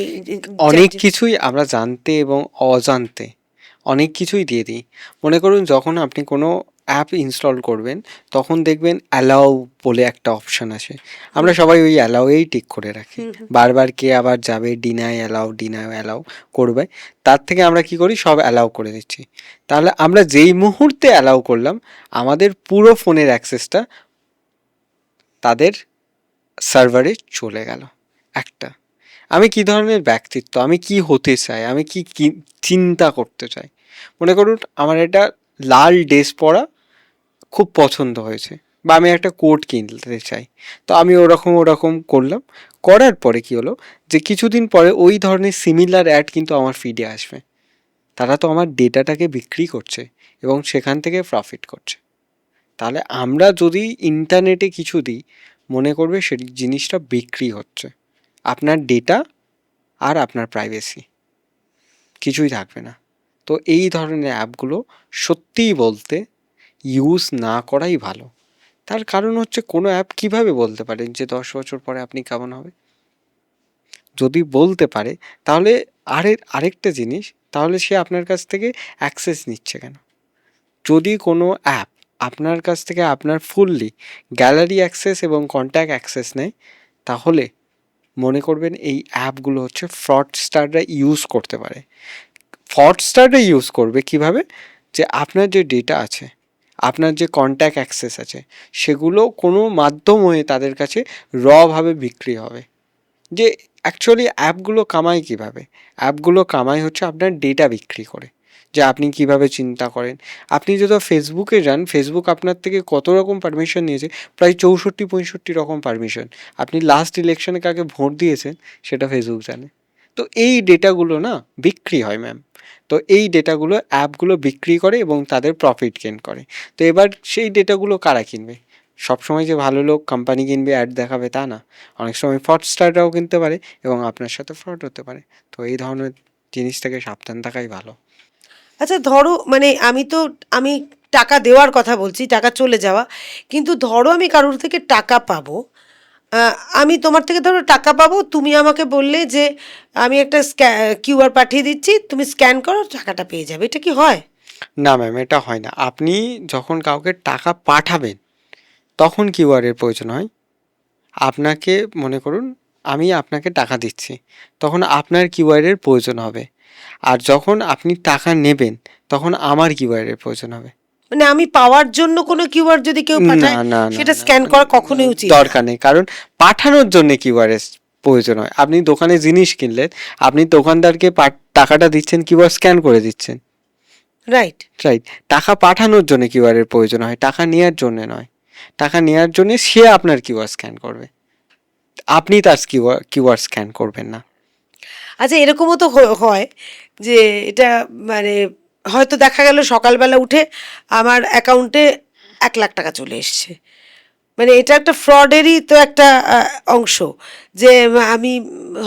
অনেক কিছুই আমরা জানতে এবং অজান্তে অনেক কিছুই দিয়ে দিই। মনে করুন যখন আপনি কোনো অ্যাপ ইনস্টল করবেন, তখন দেখবেন অ্যালাউ বলে একটা অপশান আসে। আমরা সবাই ওই অ্যালাউয়েই টিক করে রাখি। হুম, হুম। বারবার কে আবার যাবে ডিনাই অ্যালাউ করবে। তার থেকে আমরা কি করি, সব অ্যালাউ করে দিচ্ছি। তাহলে আমরা যেই মুহূর্তে অ্যালাউ করলাম, আমাদের পুরো ফোনের অ্যাক্সেসটা তাদের সার্ভারে চলে গেল। একটা, আমি কি ধরনের ব্যক্তিত্ব, আমি কি হতে চাই, আমি কি চিন্তা করতে চাই। মনে করুন আমার এটা লাল ড্রেস পরা খুব পছন্দ হয়েছে, বা আমি একটা কোট কিনতে চাই, তো আমি ওরকম করলাম। করার পরে কি হলো, যে কিছুদিন পরে ওই ধরনের সিমিলার অ্যাড কিন্তু আমার ফিডে আসবে। তারা তো আমার ডেটাটাকে বিক্রি করছে এবং সেখান থেকে প্রফিট করছে। তাহলে আমরা যদি ইন্টারনেটে কিছু দিই, মনে করবে সেই জিনিসটা বিক্রি হচ্ছে, আপনার ডেটা আর আপনার প্রাইভেসি কিছুই থাকবে না। তো এই ধরনের অ্যাপগুলো সত্যিই বলতে ইউজ না করাই ভালো। তার কারণ হচ্ছে কোনো অ্যাপ কিভাবে বলতে পারেন যে 10 বছর পরে আপনি কেমন হবে? যদি বলতে পারে, তাহলে আরেকটা জিনিস, তাহলে সে আপনার কাছ থেকে অ্যাক্সেস নিচ্ছে কেন? যদি কোনো অ্যাপ আপনার কাছ থেকে আপনার ফুললি গ্যালারি অ্যাক্সেস এবং কন্ট্যাক্ট অ্যাক্সেস নেয়, তাহলে মনে করবেন এই অ্যাপগুলো হচ্ছে ফ্রডস্টাররা ইউজ করতে পারে। ফ্রডস্টাররা ইউজ করবে কিভাবে? যে আপনার যে ডেটা আছে, আপনার যে কন্ট্যাক্ট অ্যাক্সেস আছে, সেগুলো কোনো মাধ্যম হয়ে তাদের কাছে ভাবে বিক্রি হবে। যে অ্যাকচুয়ালি অ্যাপগুলো কামায় কিভাবে? অ্যাপগুলো কামায় হচ্ছে আপনার ডেটা বিক্রি করে, যে আপনি কিভাবে চিন্তা করেন। আপনি যদি ফেসবুকে যান, ফেসবুক আপনার থেকে কত রকম পারমিশন নিয়েছে, প্রায় 64-65 রকম পারমিশন। আপনি লাস্ট ইলেকশনে কাকে ভোট দিয়েছেন সেটা ফেসবুক জানে। তো এই ডেটাগুলো না বিক্রি হয় ম্যাম। তো এই ডেটাগুলো অ্যাপগুলো বিক্রি করে এবং তাদের প্রফিট গেন করে। তো এবার সেই ডেটাগুলো কারা কিনবে? সবসময় যে ভালো লোক কোম্পানি কিনবে, অ্যাড দেখাবে তা না। অনেক সময় ফ্রডস্টাররাও কিনতে পারে এবং আপনার সাথে ফ্রড হতে পারে। তো এই ধরনের জিনিস থেকে সাবধান থাকাই ভালো। আচ্ছা ধরো মানে আমি টাকা দেওয়ার কথা বলছি, টাকা চলে যাওয়া, কিন্তু ধরো আমি কারোর থেকে টাকা পাবো, আমি তোমার থেকে ধরো টাকা পাবো, তুমি আমাকে বললে যে আমি একটা কিউআর পাঠিয়ে দিচ্ছি, তুমি স্ক্যান করো, টাকাটা পেয়ে যাবে, এটা কি হয়? না ম্যাম, এটা হয় না। আপনি যখন কাউকে টাকা পাঠাবেন তখন কিউআরের প্রয়োজন হয়। আপনাকে মনে করুন আমি আপনাকে টাকা দিচ্ছি, তখন আপনার কিউআরের প্রয়োজন হবে। আর যখন আপনি টাকা নেবেন তখন আমার কিউআরের প্রয়োজন হবে। মানে আমি পাওয়ার জন্য কোনো কিউআর যদি কেউ না পাঠায়, না না সেটা না স্ক্যান না, করা কখনোই উচিত না। দরকার নেই, কারণ পাঠানোর জন্য কিউআরের প্রয়োজন হয়। আপনি দোকানে জিনিস কিনলেন, আপনি দোকানদারকে টাকাটা দিচ্ছেন, কিউআর স্ক্যান করে দিচ্ছেন, রাইট। রাইট। টাকা পাঠানোর জন্য কিউআরের প্রয়োজন হয়, টাকা নেওয়ার জন্য নয়। টাকা নেওয়ার জন্য সে আপনার কিউআর স্ক্যান করবে, আপনি তার কিউআর স্ক্যান করবেন না। আচ্ছা এরকমও তো হয় যে এটা মানে হয়তো দেখা গেল সকালবেলা উঠে আমার অ্যাকাউন্টে 1 লাখ টাকা চলে এসছে, মানে এটা একটা ফ্রডেরই তো একটা অংশ, যে আমি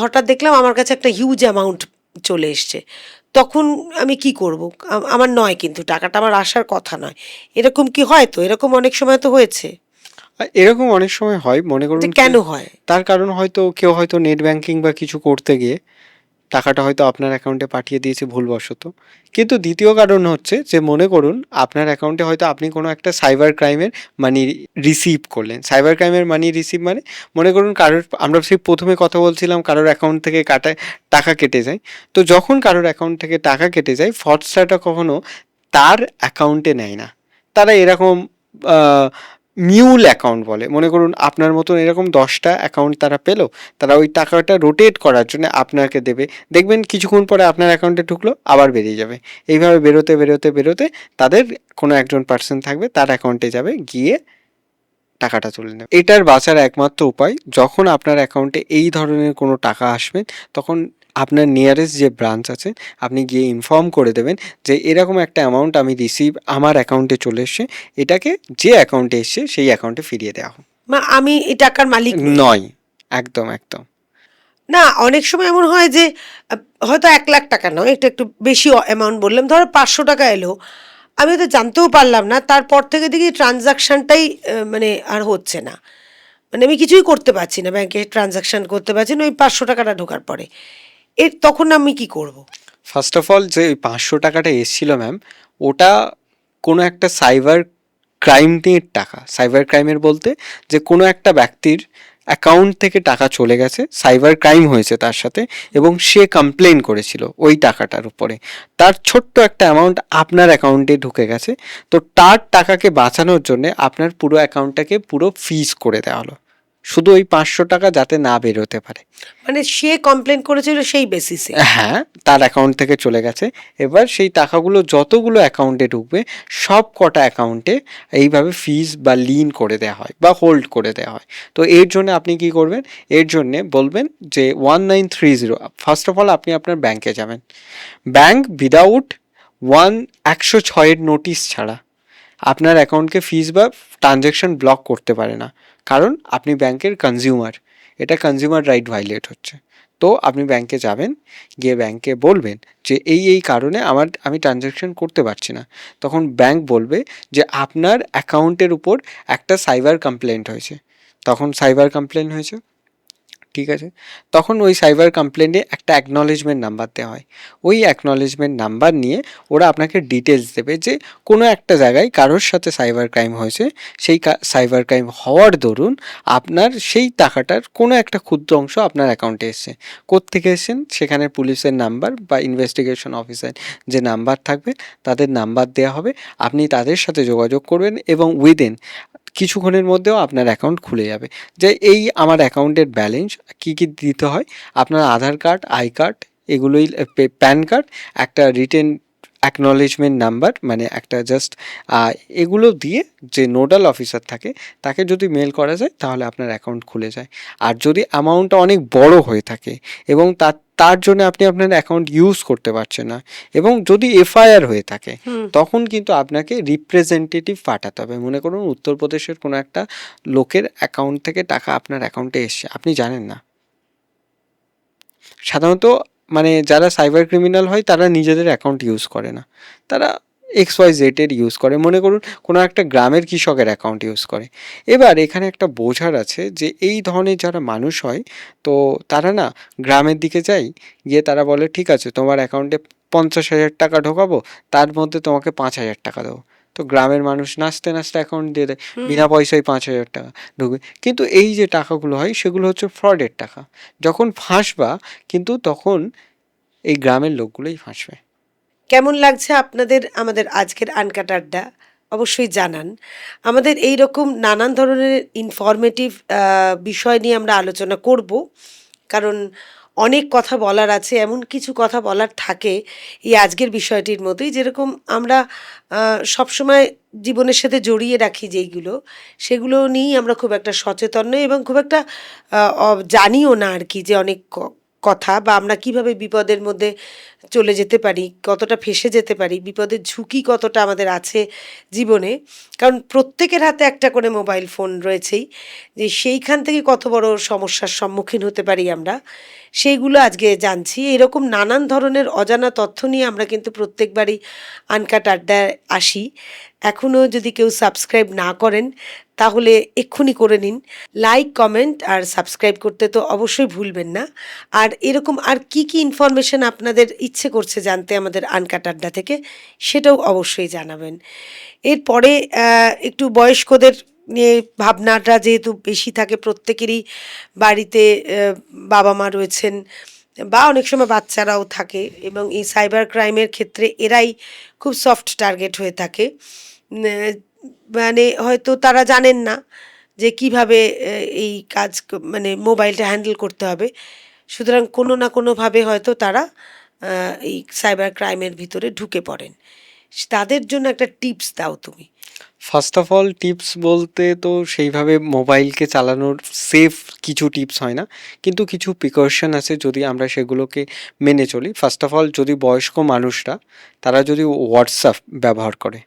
হঠাৎ দেখলাম আমার কাছে একটা হিউজ অ্যামাউন্ট চলে এসছে, তখন আমি কি করব? আমার নয়, কিন্তু টাকাটা আমার আসার কথা নয়, এরকম কি হয়? তো এরকম অনেক সময় তো হয়েছে। এরকম অনেক সময় হয়, মনে এটা করুন কেন হয়? তার কারণ হয়তো কেউ হয়তো নেট ব্যাংকিং বা কিছু করতে গিয়ে টাকাটা হয়তো আপনার অ্যাকাউন্টে পাঠিয়ে দিয়েছে ভুলবশত। কিন্তু দ্বিতীয় কারণ হচ্ছে যে মনে করুন আপনার অ্যাকাউন্টে হয়তো আপনি কোনো একটা সাইবার ক্রাইমের মানি রিসিভ করলেন। সাইবার ক্রাইমের মানি রিসিভ মানে মনে করুন কারোর, আমরা সেই প্রথমে কথা বলছিলাম কারোর অ্যাকাউন্ট থেকে টাকা কেটে যায়। তো যখন কারোর অ্যাকাউন্ট থেকে টাকা কেটে যায়, ফ্রডস্টারটা কখনো তার অ্যাকাউন্টে নেয় না। তারা এরকম মিউল অ্যাকাউন্ট বলে, মনে করুন আপনার মতন এরকম 10টা অ্যাকাউন্ট তারা পেলো, তারা ওই টাকাটা রোটেট করার জন্য আপনাকে দেবে। দেখবেন কিছুক্ষণ পরে আপনার অ্যাকাউন্টে ঢুকলো, আবার বেরিয়ে যাবে। এইভাবে বেরোতে বেরোতে বেরোতে তাদের কোনো একজন পার্সন থাকবে, তার অ্যাকাউন্টে যাবে, গিয়ে টাকাটা তুলে নেবে। এটার বাঁচার একমাত্র উপায়, যখন আপনার অ্যাকাউন্টে এই ধরনের কোনো টাকা আসবে তখন আপনার নিয়ারেস্ট যে ব্রাঞ্চ আছে আপনি গিয়ে ইনফর্ম করে দেবেন যে এরকম একটা অ্যামাউন্ট আমি আমার অ্যাকাউন্টে চলে এসছে, এটাকে যে অ্যাকাউন্টে এসছে সেই অ্যাকাউন্টে ফিরিয়ে দেওয়া হোক। আমি এই টাকার মালিক নই। নয়, একদম একদম। না, অনেক সময় এমন হয় যে হয়তো 1 লাখ টাকা নয়, একটু একটু বেশি অ্যামাউন্ট বললাম, ধরো 500 টাকা এলো, আমি হয়তো জানতেও পারলাম না, তারপর থেকে দেখি ট্রানজাকশানটাই মানে আর হচ্ছে না, মানে আমি কিছুই করতে পারছি না, ব্যাংকে ট্রানজাকশান করতে পারছি না ওই 500 টাকাটা ঢোকার পরে। তখন আমি কি করব? ফার্স্ট অফ অল, যে ওই 500 টাকাটা এসেছিল ম্যাম, ওটা কোনো একটা সাইবার ক্রাইমের টাকা। সাইবার ক্রাইমের বলতে যে কোনো একটা ব্যক্তির অ্যাকাউন্ট থেকে টাকা চলে গেছে, সাইবার ক্রাইম হয়েছে তার সাথে, এবং সে কমপ্লেন করেছিল ওই টাকাটার উপরে। তার ছোট্ট একটা অ্যামাউন্ট আপনার অ্যাকাউন্টে ঢুকে গেছে, তো তার টাকাকে বাঁচানোর জন্য আপনার পুরো অ্যাকাউন্টটাকে পুরো ফ্রিজ করে দেওয়া হলো, শুধু ওই 500 টাকা যাতে না বেরোতে পারে। মানে সে কমপ্লেন করেছিল সেই বেসিসে? হ্যাঁ, তার অ্যাকাউন্ট থেকে চলে গেছে। এবার সেই টাকাগুলো যতগুলো অ্যাকাউন্টে ঢুকবে সব কটা অ্যাকাউন্টে এইভাবে ফিজ বা লিন করে দেওয়া হয় বা হোল্ড করে দেওয়া হয়। তো এর জন্য আপনি কি করবেন? এর জন্যে বলবেন যে 1930, ফার্স্ট অফ অল আপনি আপনার ব্যাংকে যাবেন। ব্যাংক উইদাউট 106 নোটিশ ছাড়া আপনার অ্যাকাউন্টকে ফিজ বা ট্রানজ্যাকশন ব্লক করতে পারে না, কারণ আপনি ব্যাংকের কনজিউমার। এটা কনজিউমার রাইট ভাইলেট হচ্ছে। তো আপনি ব্যাংকে যাবেন, গিয়ে ব্যাংকে বলবেন যে এই কারণে আমি ট্রানজ্যাকশন করতে পারছি না। তখন ব্যাংক বলবে যে আপনার অ্যাকাউন্টের উপর একটা সাইবার কমপ্লেন্ট হয়েছে। তখন সাইবার কমপ্লেন্ট হয়েছে, ঠিক আছে? তখন ওই সাইবার কমপ্লেনে একটা অ্যাকনলেজমেন্ট নাম্বার দেওয়া হয়। ওই অ্যাকনলেজমেন্ট নাম্বার নিয়ে ওরা আপনাকে ডিটেলস দেবে যে কোনো একটা জায়গায় কারোর সাথে সাইবার ক্রাইম হয়েছে, সেই সাইবার ক্রাইম হওয়ার দরুন আপনার সেই টাকাটার কোনো একটা ক্ষুদ্র অংশ আপনার অ্যাকাউন্টে এসছে। কোত্থেকে এসছেন? সেখানে পুলিশের নাম্বার বা ইনভেস্টিগেশন অফিসার যে নাম্বার থাকবে তাদের নাম্বার দেওয়া হবে। আপনি তাদের সাথে যোগাযোগ করবেন এবং উইদিন কিছুক্ষণের মধ্যেও আপনার অ্যাকাউন্ট খুলে যাবে। যে এই আমার অ্যাকাউন্টের ব্যালেন্স কী কী দিতে হয়, আপনার আধার কার্ড, আই কার্ড, এগুলোই প্যান কার্ড, একটা রিটেন অ্যাকনলেজমেন্ট নাম্বার, মানে একটা জাস্ট এগুলো দিয়ে যে নোডাল অফিসার থাকে তাকে যদি মেল করা যায় তাহলে আপনার অ্যাকাউন্ট খুলে যায়। আর যদি অ্যামাউন্টটা অনেক বড় হয়ে থাকে এবং তার জন্য আপনি আপনার অ্যাকাউন্ট ইউজ করতে পারছেন না এবং যদি এফআইআর হয়ে থাকে তখন কিন্তু আপনাকে রিপ্রেজেন্টেটিভ পাঠাতে হবে। মনে করুন উত্তরপ্রদেশের কোনো একটা লোকের অ্যাকাউন্ট থেকে টাকা আপনার অ্যাকাউন্টে এসছে, আপনি জানেন না। সাধারণত মানে যারা সাইবার ক্রিমিনাল হয় তারা নিজেদের অ্যাকাউন্ট ইউজ করে না, তারা XYZ ইউজ করে। মনে করুন কোনো একটা গ্রামের কৃষকের অ্যাকাউন্ট ইউজ করে। এবার এখানে একটা বোঝার আছে যে এই ধরনের যারা মানুষ হয় তো তারা না গ্রামের দিকে যায়, গিয়ে তারা বলে ঠিক আছে তোমার অ্যাকাউন্টে 50,000 টাকা ঢোকাবো, তার মধ্যে তোমাকে 5,000 টাকা দেবো। তো গ্রামের মানুষ নাচতে নাচতে অ্যাকাউন্ট দিয়ে দেয়, বিনা পয়সায় 5,000 টাকা ঢুকবে। কিন্তু এই যে টাকাগুলো হয় সেগুলো হচ্ছে ফ্রডের টাকা। যখন ফাঁসবা কিন্তু তখন এই গ্রামের লোকগুলোই ফাঁসবে। কেমন লাগছে আপনাদের আমাদের আজকের আনকাট আড্ডা? অবশ্যই জানান। আমাদের এই রকম নানান ধরনের ইনফরমেটিভ বিষয় নিয়ে আমরা আলোচনা করব, কারণ অনেক কথা বলার আছে, এমন কিছু কথা বলার থাকে এই আজকের বিষয়টির মতোই, যেরকম আমরা সবসময় জীবনের সাথে জড়িয়ে রাখি যেইগুলো, সেগুলো নিয়েই আমরা খুব একটা সচেতন নই এবং খুব একটা জানিও না আর কি, যে অনেক কথা বা আমরা কিভাবে বিপদের মধ্যে চলে যেতে পারি, কতটা ফেঁসে যেতে পারি, বিপদের ঝুঁকি কতটা আমাদের আছে জীবনে। কারণ প্রত্যেকের হাতে একটা করে মোবাইল ফোন রয়েছেই, যে সেইখান থেকে কত বড় সমস্যার সম্মুখীন হতে পারি আমরা, সেইগুলো আজকে জানছি। এরকম নানান ধরনের অজানা তথ্য নিয়ে আমরা কিন্তু প্রত্যেকবারই আনকাট আড্ডায় আসি। এখনও যদি কেউ সাবস্ক্রাইব না করেন তাহলে এক্ষুনি করে নিন। লাইক, কমেন্ট আর সাবস্ক্রাইব করতে তো অবশ্যই ভুলবেন না। আর এরকম আর কি কি ইনফরমেশন আপনাদের ইচ্ছে করছে জানতে আমাদের আনকাট আড্ডা থেকে, সেটাও অবশ্যই জানাবেন। এরপরে একটু বয়স্কদের নিয়ে ভাবনাটা যেহেতু বেশি থাকে, প্রত্যেকেরই বাড়িতে বাবা মা রয়েছেন বা অনেক সময় বাচ্চারাও থাকে, এবং এই সাইবার ক্রাইমের ক্ষেত্রে এরাই খুব সফট টার্গেট হয়ে থাকে। মানে হয়তো তারা জানেন না যে কিভাবে এই কাজ মানে মোবাইলটা হ্যান্ডেল করতে হবে, সুতরাং কোনো না কোনোভাবে হয়তো তারা এই সাইবার ক্রাইমের ভিতরে ঢুকে পড়েন। তাদের জন্য একটা টিপস দাও তুমি। ফার্স্ট অফ অল টিপস বলতে তো সেইভাবে মোবাইলকে চালানোর সেফ কিছু টিপস হয় না, কিন্তু কিছু প্রিকশন আছে যদি আমরা সেগুলোকে মেনে চলি। ফার্স্ট অফ অল যদি বয়স্ক মানুষরা তারা যদি হোয়াটসঅ্যাপ ব্যবহার করে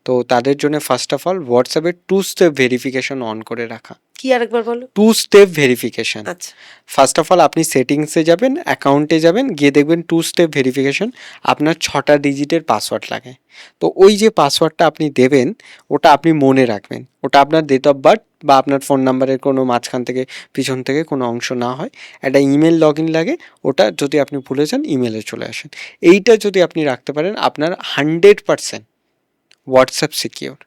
তো তাদের জন্য ফার্স্ট অফ অল হোয়াটসঅ্যাপের 2 স্টেপ ভেরিফিকেশন অন করে রাখা। কি আরেকবার বলো? 2 স্টেপ ভেরিফিকেশন। আচ্ছা। ফার্স্ট অফ অল আপনি সেটিংসে যাবেন, অ্যাকাউন্টে যাবেন, গিয়ে দেখবেন 2 স্টেপ ভেরিফিকেশন, আপনার 6টা ডিজিটের পাসওয়ার্ড লাগে। তো ওই যে পাসওয়ার্ডটা আপনি দেবেন ওটা আপনি মনে রাখবেন, ওটা আপনার ডেট অফ বার্থ বা আপনার ফোন নাম্বারের কোনো মাঝখান থেকে পিছন থেকে কোনো অংশ না হয়। একটা ইমেল লগ ইন লাগে, ওটা যদি আপনি ভুলে যান ইমেলে চলে আসেন। এইটা যদি আপনি রাখতে পারেন আপনার 100% হোয়াটসঅ্যাপ সিকিওর।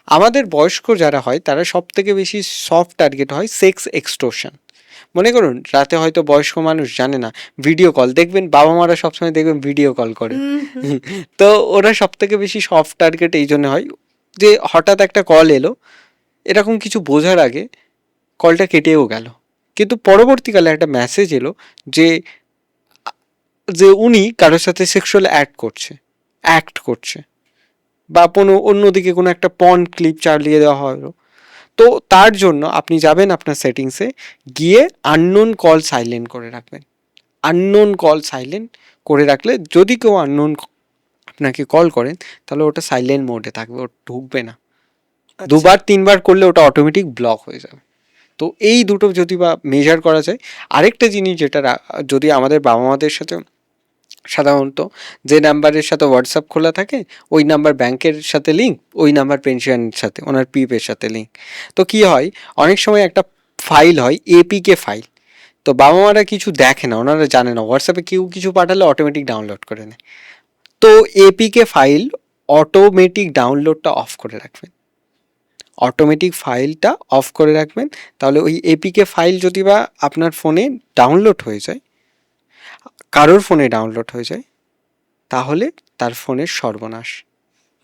আমাদের বয়স্ক যারা হয় তারা সব থেকে বেশি সফট টার্গেট হয় সেক্স এক্সটোরশন। মনে করুন রাতে হয়তো বয়স্ক মানুষ জানে না, ভিডিও কল দেখবেন, বাবা মারা সবসময় দেখবেন ভিডিও কল করে। তো ওরা সব থেকে বেশি সফট টার্গেট এই জন্য হয় যে হঠাৎ একটা কল এলো, এরকম কিছু বোঝার আগে কলটা কেটেও গেল, কিন্তু পরবর্তীকালে একটা মেসেজ এলো যে যে উনি কারোর সাথে সেক্সুয়াল অ্যাক্ট করছে বা কোনো অন্যদিকে কোনো একটা পর্ন ক্লিপ চালিয়ে দেওয়া হলো। তো তার জন্য আপনি যাবেন আপনার সেটিংসে, গিয়ে আননোন কল সাইলেন্ট করে রাখবেন। আননোন কল সাইলেন্ট করে রাখলে যদি কেউ আননোন আপনাকে কল করেন তাহলে ওটা সাইলেন্ট মোডে থাকবে, ওটা ঢুকবে না। 2-3বার করলে ওটা অটোমেটিক ব্লক হয়ে যাবে। তো এই দুটো যদি বা মেজার করা যায়। আরেকটা জিনিস যেটা যদি আমাদের বাবা মাদের সাথে সাধারণত যে নাম্বারের সাথে হোয়াটসঅ্যাপ খোলা থাকে ওই নাম্বার ব্যাংকের সাথে লিঙ্ক, ওই নাম্বার পেনশনের সাথে, ওনার পিপের সাথে লিঙ্ক। তো কি হয় অনেক সময় একটা ফাইল হয় এপিকে ফাইল, তো বাবা মারা কিছু দেখে না, ওনারা জানে না হোয়াটসঅ্যাপে কেউ কিছু পাঠালে অটোমেটিক ডাউনলোড করে নেয়। তো এপিকে ফাইল অটোমেটিক ডাউনলোডটা অফ করে রাখবেন, অটোমেটিক ফাইলটা অফ করে রাখবেন। তাহলে ওই এপিকে ফাইল যদি বা আপনার ফোনে ডাউনলোড হয়ে যায়, কারোর ফোনে ডাউনলোড হয়ে যায়, তাহলে তার ফোনের সর্বনাশ।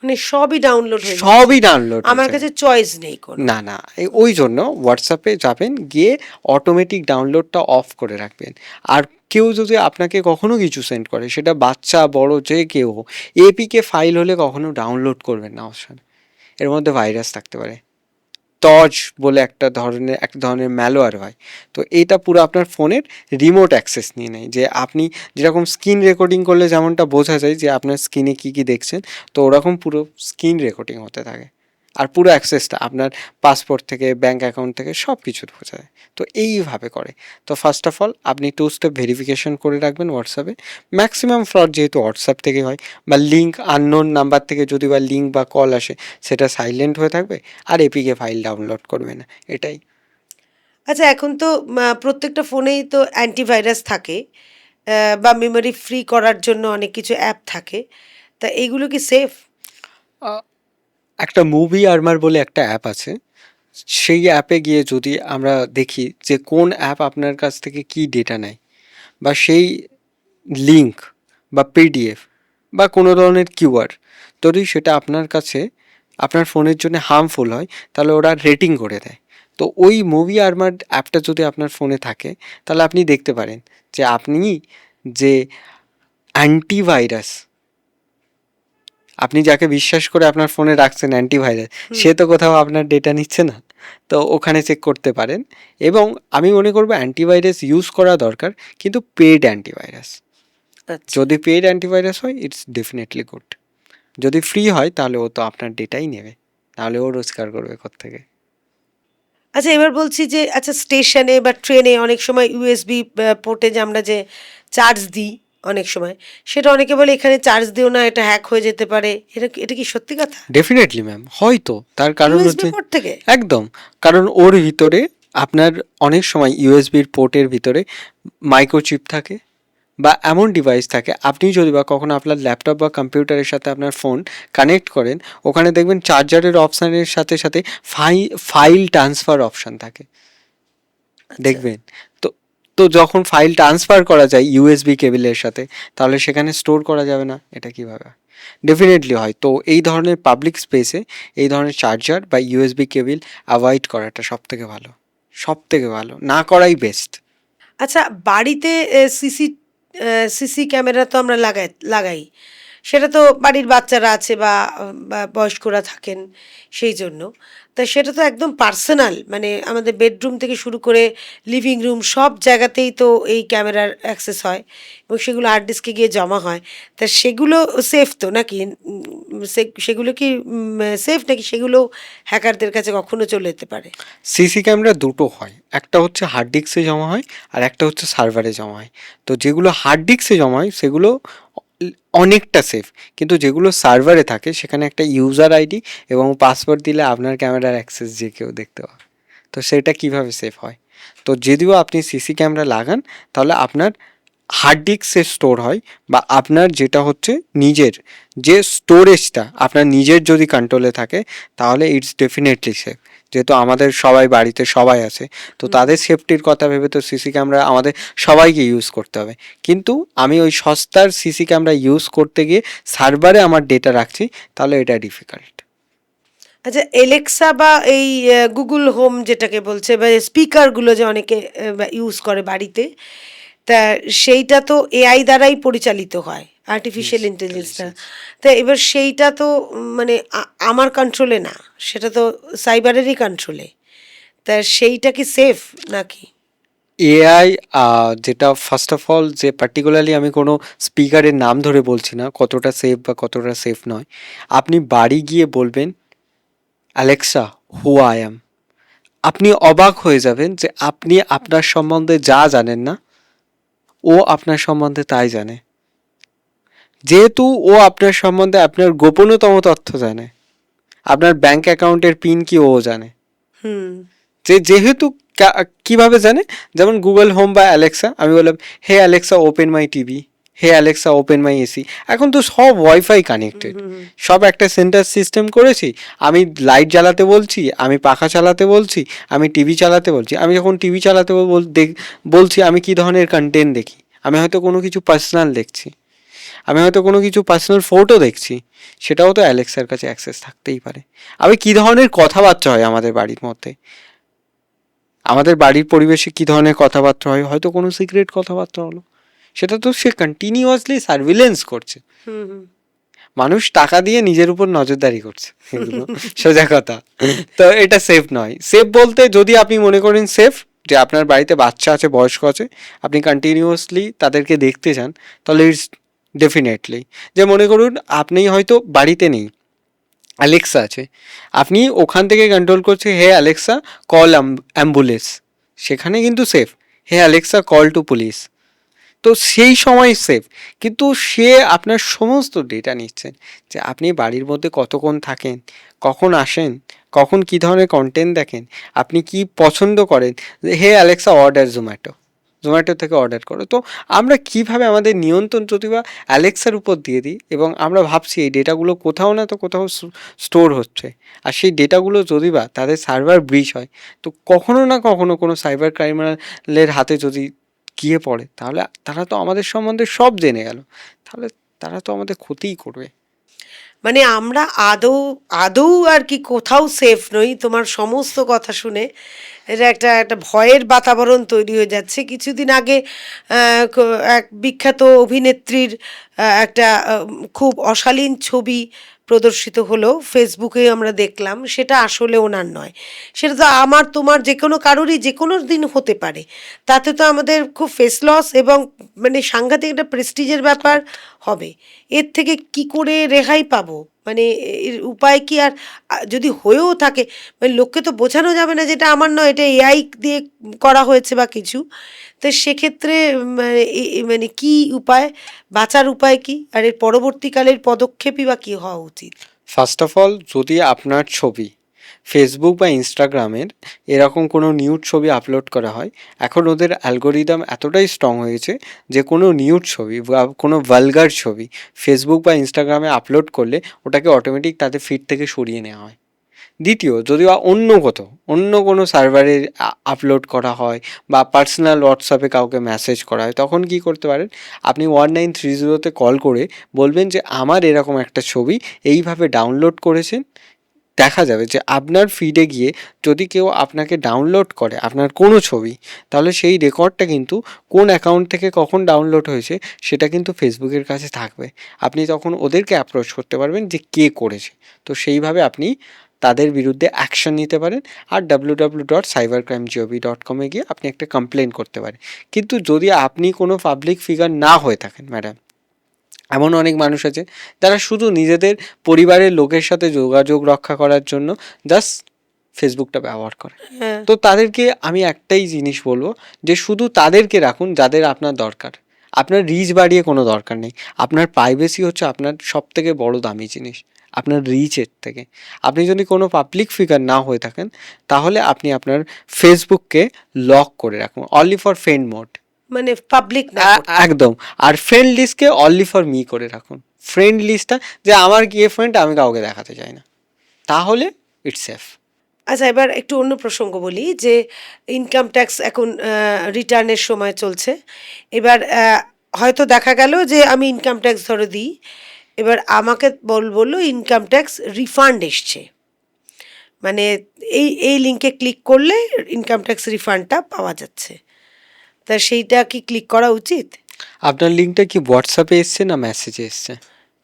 মানে সবই ডাউনলোড হয়ে সবই ডাউনলোড, আমার কাছে চয়েস নেই কোনো। না না, ওই জন্য হোয়াটসঅ্যাপে যাবেন, গিয়ে অটোমেটিক ডাউনলোডটা অফ করে রাখবেন। আর কেউ যদি আপনাকে কখনো কিছু সেন্ড করে, সেটা বাচ্চা বড় যে কেউ, এপিকে ফাইল হলে কখনো ডাউনলোড করবেন না অপশন। এর মধ্যে ভাইরাস থাকতে পারে, টজ বলে এক ধরনের ম্যালওয়্যার হয়। তো এটা পুরো আপনার ফোনের রিমোট অ্যাক্সেস নিয়ে নেয়, যে আপনি যেরকম স্ক্রিন রেকর্ডিং করলে যেমনটা বোঝা যায় যে আপনার স্ক্রিনে কী কী দেখছেন, তো ওরকম পুরো স্ক্রিন রেকর্ডিং হতে থাকে। আর পুরো অ্যাক্সেসটা আপনার পাসপোর্ট থেকে, ব্যাঙ্ক অ্যাকাউন্ট থেকে সব কিছু বোঝা যায়। তো এইভাবে করে। তো ফার্স্ট অফ অল আপনি 2 স্টেপ ভেরিফিকেশন করে রাখবেন হোয়াটসঅ্যাপে। ম্যাক্সিমাম ফ্রড যেহেতু হোয়াটসঅ্যাপ থেকে হয়, বা লিঙ্ক আননোন নাম্বার থেকে যদি বা লিঙ্ক বা কল আসে, সেটা সাইলেন্ট হয়ে থাকবে, আর এপিকে ফাইল ডাউনলোড করবে না, এটাই। আচ্ছা, এখন তো প্রত্যেকটা ফোনেই তো অ্যান্টিভাইরাস থাকে, বা মেমোরি ফ্রি করার জন্য অনেক কিছু অ্যাপ থাকে, তা এইগুলো কি সেফ? একটা মুভি আর্মার বলে একটা অ্যাপ আছে, সেই অ্যাপে গিয়ে যদি আমরা দেখি যে কোন অ্যাপ আপনার কাছ থেকে কি ডেটা নেয়, বা সেই লিঙ্ক বা পিডিএফ বা কোনো ধরনের কিউআর, যদি সেটা আপনার কাছে আপনার ফোনের জন্য হার্মফুল হয়, তাহলে ওরা রেটিং করে দেয়। তো ওই মুভি আর্মার অ্যাপটা যদি আপনার ফোনে থাকে, তাহলে আপনি দেখতে পারেন যে আপনি যে অ্যান্টিভাইরাস, আপনি যাকে বিশ্বাস করে আপনার ফোনে রাখছেন অ্যান্টিভাইরাস, সে তো কোথাও আপনার ডেটা নিচ্ছে না। তো ওখানে চেক করতে পারেন। এবং আমি মনে করবো অ্যান্টিভাইরাস ইউজ করা দরকার, কিন্তু পেড অ্যান্টিভাইরাস। আচ্ছা যদি পেড অ্যান্টিভাইরাস হয়, ইটস ডেফিনেটলি গুড। যদি ফ্রি হয়, তাহলে ও তো আপনার ডেটাই নেবে, তাহলে ও রোজগার করবে কোত্থেকে। আচ্ছা, এবার বলছি যে আচ্ছা, স্টেশনে বা ট্রেনে অনেক সময় ইউএসবি পোর্টে যে আমরা যে চার্জ দিই অনেক সময়, সেটা অনেকে বলে এখানে চার্জ দিও না, এটা হ্যাক হয়ে যেতে পারে, এটা কি সত্যি কথা? ডেফিনেটলি ম্যাম, হয়তো। তার কারণ ইউএসবি হচ্ছে, পোর্ট থেকে? একদম, কারণ ওর ভিতরে আপনার অনেক সময় ইউএসবির পোর্টের ভিতরে মাইক্রোচিপ থাকে, বা এমন ডিভাইস থাকে, আপনি যদি বা কখনো আপনার ল্যাপটপ বা কম্পিউটারের সাথে আপনার ফোন কানেক্ট করেন, ওখানে দেখবেন চার্জারের অপশানের সাথে সাথে ফাইল ট্রান্সফার অপশান থাকে, দেখবেন। তো তো যখন ফাইল ট্রান্সফার করা যায় ইউএসবি কেবিলের সাথে, তাহলে সেখানে স্টোর করা যাবে না, এটা কীভাবে হয়? ডেফিনেটলি হয়। তো এই ধরনের পাবলিক স্পেসে এই ধরনের চার্জার বা ইউএসবি কেবিল অ্যাভয়েড করাটা সবথেকে ভালো, সবথেকে ভালো, না করাই বেস্ট। আচ্ছা, বাড়িতে সিসি ক্যামেরা তো আমরা লাগাই, সেটা তো বাড়ির বাচ্চারা আছে বা বয়স্করা থাকেন, সেই জন্য। তা সেটা তো একদম পার্সোনাল, মানে আমাদের বেডরুম থেকে শুরু করে লিভিং রুম সব জায়গাতেই তো এই ক্যামেরার অ্যাক্সেস হয়, এবং সেগুলো হার্ড ডিস্কে গিয়ে জমা হয়। তা সেগুলো সেফ তো নাকি? সেগুলো কি সেফ, নাকি সেগুলো হ্যাকারদের কাছে কখনো চলে যেতে পারে? সিসি ক্যামেরা দুটো হয়, একটা হচ্ছে হার্ড ডিস্কে জমা হয়, আর একটা হচ্ছে সার্ভারে জমা হয়। তো যেগুলো হার্ড ডিস্কে জমা হয় সেগুলো অনেকটা সেফ, কিন্তু যেগুলো সার্ভারে থাকে সেখানে একটা ইউজার আইডি এবং পাসওয়ার্ড দিলে আপনার ক্যামেরার অ্যাক্সেস যে কেউ দেখতে পাবে। তো সেটা কিভাবে সেফ হয়? তো যদিও আপনি সিসি ক্যামেরা লাগান, তাহলে আপনার হার্ড ডিস্কে স্টোর হয়, বা আপনার যেটা হচ্ছে নিজের যে স্টোরেজটা আপনার নিজের যদি কন্ট্রোলে থাকে, তাহলে ইটস ডেফিনেটলি সেফ। যেহেতু আমাদের সবাই বাড়িতে সবাই আছে, তো তাদের সেফটির কথা ভেবে তো সিসি ক্যামেরা আমাদের সবাইকে ইউজ করতে হবে। কিন্তু আমি ওই সস্তার সিসি ক্যামেরা ইউজ করতে গিয়ে সার্ভারে আমার ডেটা রাখছি, তাহলে এটা ডিফিকাল্ট। আচ্ছা, এলেক্সা বা এই গুগল হোম যেটাকে বলছে, বা স্পিকারগুলো যে অনেকে ইউজ করে বাড়িতে, তা সেইটা তো এআই দ্বারাই পরিচালিত হয়, আর্টিফিশিয়াল ইন্টেলিজেন্সটা। তা এবার সেইটা তো মানে আমার কন্ট্রোলে না, সেটা তো সাইবারেরই কন্ট্রোলে। তা সেইটা কি সেফ নাকি? এআই, যেটা ফার্স্ট অফ অল, যে পার্টিকুলারলি আমি কোনো স্পিকারের নাম ধরে বলছি না কতটা সেফ বা কতটা সেফ নয়। আপনি বাড়ি গিয়ে বলবেন অ্যালেক্সা, হু আই অ্যাম, আপনি অবাক হয়ে যাবেন যে আপনি আপনার সম্বন্ধে যা জানেন না, ও আপনার সম্বন্ধে তাই জানে। যেহেতু ও আপনার সম্বন্ধে আপনার গোপনীয়তম তথ্য জানে, আপনার ব্যাংক অ্যাকাউন্টের পিন কি ও জানে, হুম। যেহেতু কিভাবে জানে? যেমন গুগল হোম বা অ্যালেক্সা, আমি বললাম hey Alexa open my TV, hey Alexa open my AC. এখন তো সব ওয়াইফাই কানেক্টেড, সব একটা সেন্টার সিস্টেম করেছি। আমি লাইট জ্বালাতে বলছি, আমি পাখা চালাতে বলছি, আমি টিভি চালাতে বলছি। আমি যখন টিভি চালাতে বলছি, আমি কি ধরনের কন্টেন্ট দেখি, আমি হয়তো কোনো কিছু পার্সোনাল দেখছি, আমি হয়তো কোনো কিছু পার্সোনাল ফটো দেখছি, সেটাও তো অ্যালেক্সার কাছে অ্যাক্সেস থাকতেই পারে। আমি কী ধরনের কথাবার্তা হয় আমাদের বাড়ির মধ্যে, আমাদের বাড়ির পরিবেশে কী ধরনের কথাবার্তা হয়, হয়তো কোনো সিক্রেট কথাবার্তা হলো, সেটা তো সে কন্টিনিউয়াসলি সার্ভিলেন্স করছে। মানুষ টাকা দিয়ে নিজের উপর নজরদারি করছে, এগুলো সোজা কথা। তো এটা সেফ নয়। সেফ বলতে যদি আপনি মনে করেন সেফ, যে আপনার বাড়িতে বাচ্চা আছে, বয়স্ক আছে, আপনি কন্টিনিউয়াসলি তাদেরকে দেখতে চান, তাহলে ইটস ডেফিনেটলি, যে মনে করুন আপনি হয়তো বাড়িতে নেই, অ্যালেক্সা আছে, আপনি ওখান থেকে কন্ট্রোল করছে হে অ্যালেক্সা কল অ্যাম্বুলেন্স, সেখানে কিন্তু safe. Hey Alexa call to police, তো সেই সময় সেফ। কিন্তু সে আপনার সমস্ত ডেটা নিচ্ছেন, যে আপনি বাড়ির মধ্যে কতক্ষণ থাকেন, কখন আসেন, কখন কী ধরনের কন্টেন্ট দেখেন, আপনি কি পছন্দ করেন। হে অ্যালেক্সা অর্ডার জোম্যাটো, জোম্যাটো থেকে অর্ডার করো। তো আমরা কিভাবে আমাদের নিয়ন্ত্রণ যদি বা অ্যালেক্সার উপর দিয়ে দিই, এবং আমরা ভাবছি এই ডেটাগুলো কোথাও না তো কোথাও স্টোর হচ্ছে, আর সেই ডেটাগুলো যদি বা তাদের সার্ভার ব্রিচ হয়, তো কখনো না কখনো কোনো সাইবার ক্রাইমিনালের হাতে যদি গিয়ে পড়ে, তাহলে তারা তো আমাদের সম্বন্ধে সব জেনে গেল, তাহলে তারা তো আমাদের ক্ষতিই করবে। মানে আমরা আদৌ আদৌ আর কি কোথাও সেফ নই। তোমার সমস্ত কথা শুনে এটা একটা একটা ভয়ের বাতাবরণ তৈরি হয়ে যাচ্ছে। কিছুদিন আগে এক বিখ্যাত অভিনেত্রীর একটা খুব অশালীন ছবি প্রদর্শিত হলো, ফেসবুকে আমরা দেখলাম। সেটা আসলে ওনার নয়, সেটা তো আমার তোমার যে কোনো কারোরই যে কোনো দিন হতে পারে। তাতে তো আমাদের খুব ফেস লস এবং মানে সাংঘাতিক একটা প্রেস্টিজের ব্যাপার হবে। এর থেকে কি করে রেহাই পাবো? মানে এর উপায় কি? আর যদি হয়েও থাকে, মানে লোককে তো বোঝানো যাবে না যেটা আমার নয়, এটা এআই দিয়ে করা হয়েছে বা কিছু। তো সেক্ষেত্রে মানে মানে কি উপায়, বাঁচার উপায় কি, আর এর পরবর্তীকালের পদক্ষেপই বা কী হওয়া উচিত? ফার্স্ট অফ অল, যদি আপনার ছবি ফেসবুক বা ইনস্টাগ্রামের এরকম কোনো নিউড ছবি আপলোড করা হয়, এখন ওদের অ্যালগোরিদম এতটাই স্ট্রং হয়েছে যে কোনো নিউড ছবি বা কোনো ভালগার ছবি ফেসবুক বা ইনস্টাগ্রামে আপলোড করলে ওটাকে অটোমেটিক তাদের ফিড থেকে সরিয়ে নেওয়া হয়। দ্বিতীয়, যদি অন্য কোনো সার্ভারে আপলোড করা হয় বা পার্সোনাল হোয়াটসঅ্যাপে কাউকে মেসেজ করা হয়, তখন কি করতে পারেন, আপনি 1930-তে কল করে বলবেন যে আমার এরকম একটা ছবি এইভাবে ডাউনলোড করেছেন। দেখা যাবে যে আপনার ফিডে গিয়ে যদি কেউ আপনাকে ডাউনলোড করে আপনার কোনো ছবি, তাহলে সেই রেকর্ডটা কিন্তু কোন অ্যাকাউন্ট থেকে কখন ডাউনলোড হয়েছে সেটা কিন্তু ফেসবুকের কাছে থাকবে। আপনি তখন ওদেরকে অ্যাপ্রোচ করতে পারবেন যে কে করেছে। তো সেইভাবে আপনি তাদের বিরুদ্ধে অ্যাকশন নিতে পারেন। আর www.cybercrime.gov.com গিয়ে আপনি একটা কমপ্লেন করতে পারেন। কিন্তু যদি আপনি কোনো পাবলিক ফিগার না হয়ে থাকেন ম্যাডাম, এমন অনেক মানুষ আছে যারা শুধু নিজেদের পরিবারের লোকের সাথে যোগাযোগ রক্ষা করার জন্য জাস্ট ফেসবুকটা ব্যবহার করে। হ্যাঁ। তো তাদেরকে আমি একটাই জিনিস বলবো, যে শুধু তাদেরকে রাখুন যাদের আপনার দরকার। আপনার রিচ বাড়িয়ে কোনো দরকার নেই। আপনার প্রাইভেসি হচ্ছে আপনার সবথেকে বড় দামি জিনিস, আপনার রিচের থেকে। আপনি যদি কোনো পাবলিক ফিগার না হয়ে থাকেন, তাহলে আপনি আপনার ফেসবুককে লক করে রাখুন, অনলি ফর ফ্রেন্ড মোড, মানে পাবলিক না করতে। একদম। আর ফ্রেন্ড লিস্টকে অনলি ফর মি করে রাখুন। ফ্রেন্ড লিস্টটা যে আমার গিয়ে ফ্রেন্ড, আমি কাউকে দেখাতে চাই না, তাহলে ইটস সেফ। আচ্ছা, এবার একটু অন্য প্রসঙ্গ বলি, যে ইনকাম ট্যাক্স এখন রিটার্নের সময় চলছে। এবার হয়তো দেখা গেল যে আমি ইনকাম ট্যাক্স ধরে দিই, এবার আমাকে বললো ইনকাম ট্যাক্স রিফান্ড এসছে, মানে এই এই লিঙ্কে ক্লিক করলে ইনকাম ট্যাক্স রিফান্ডটা পাওয়া যাচ্ছে। তা সেইটা কি ক্লিক করা উচিত? আপনার লিঙ্কটা কি হোয়াটসঅ্যাপে এসছে না মেসেজে এসছে?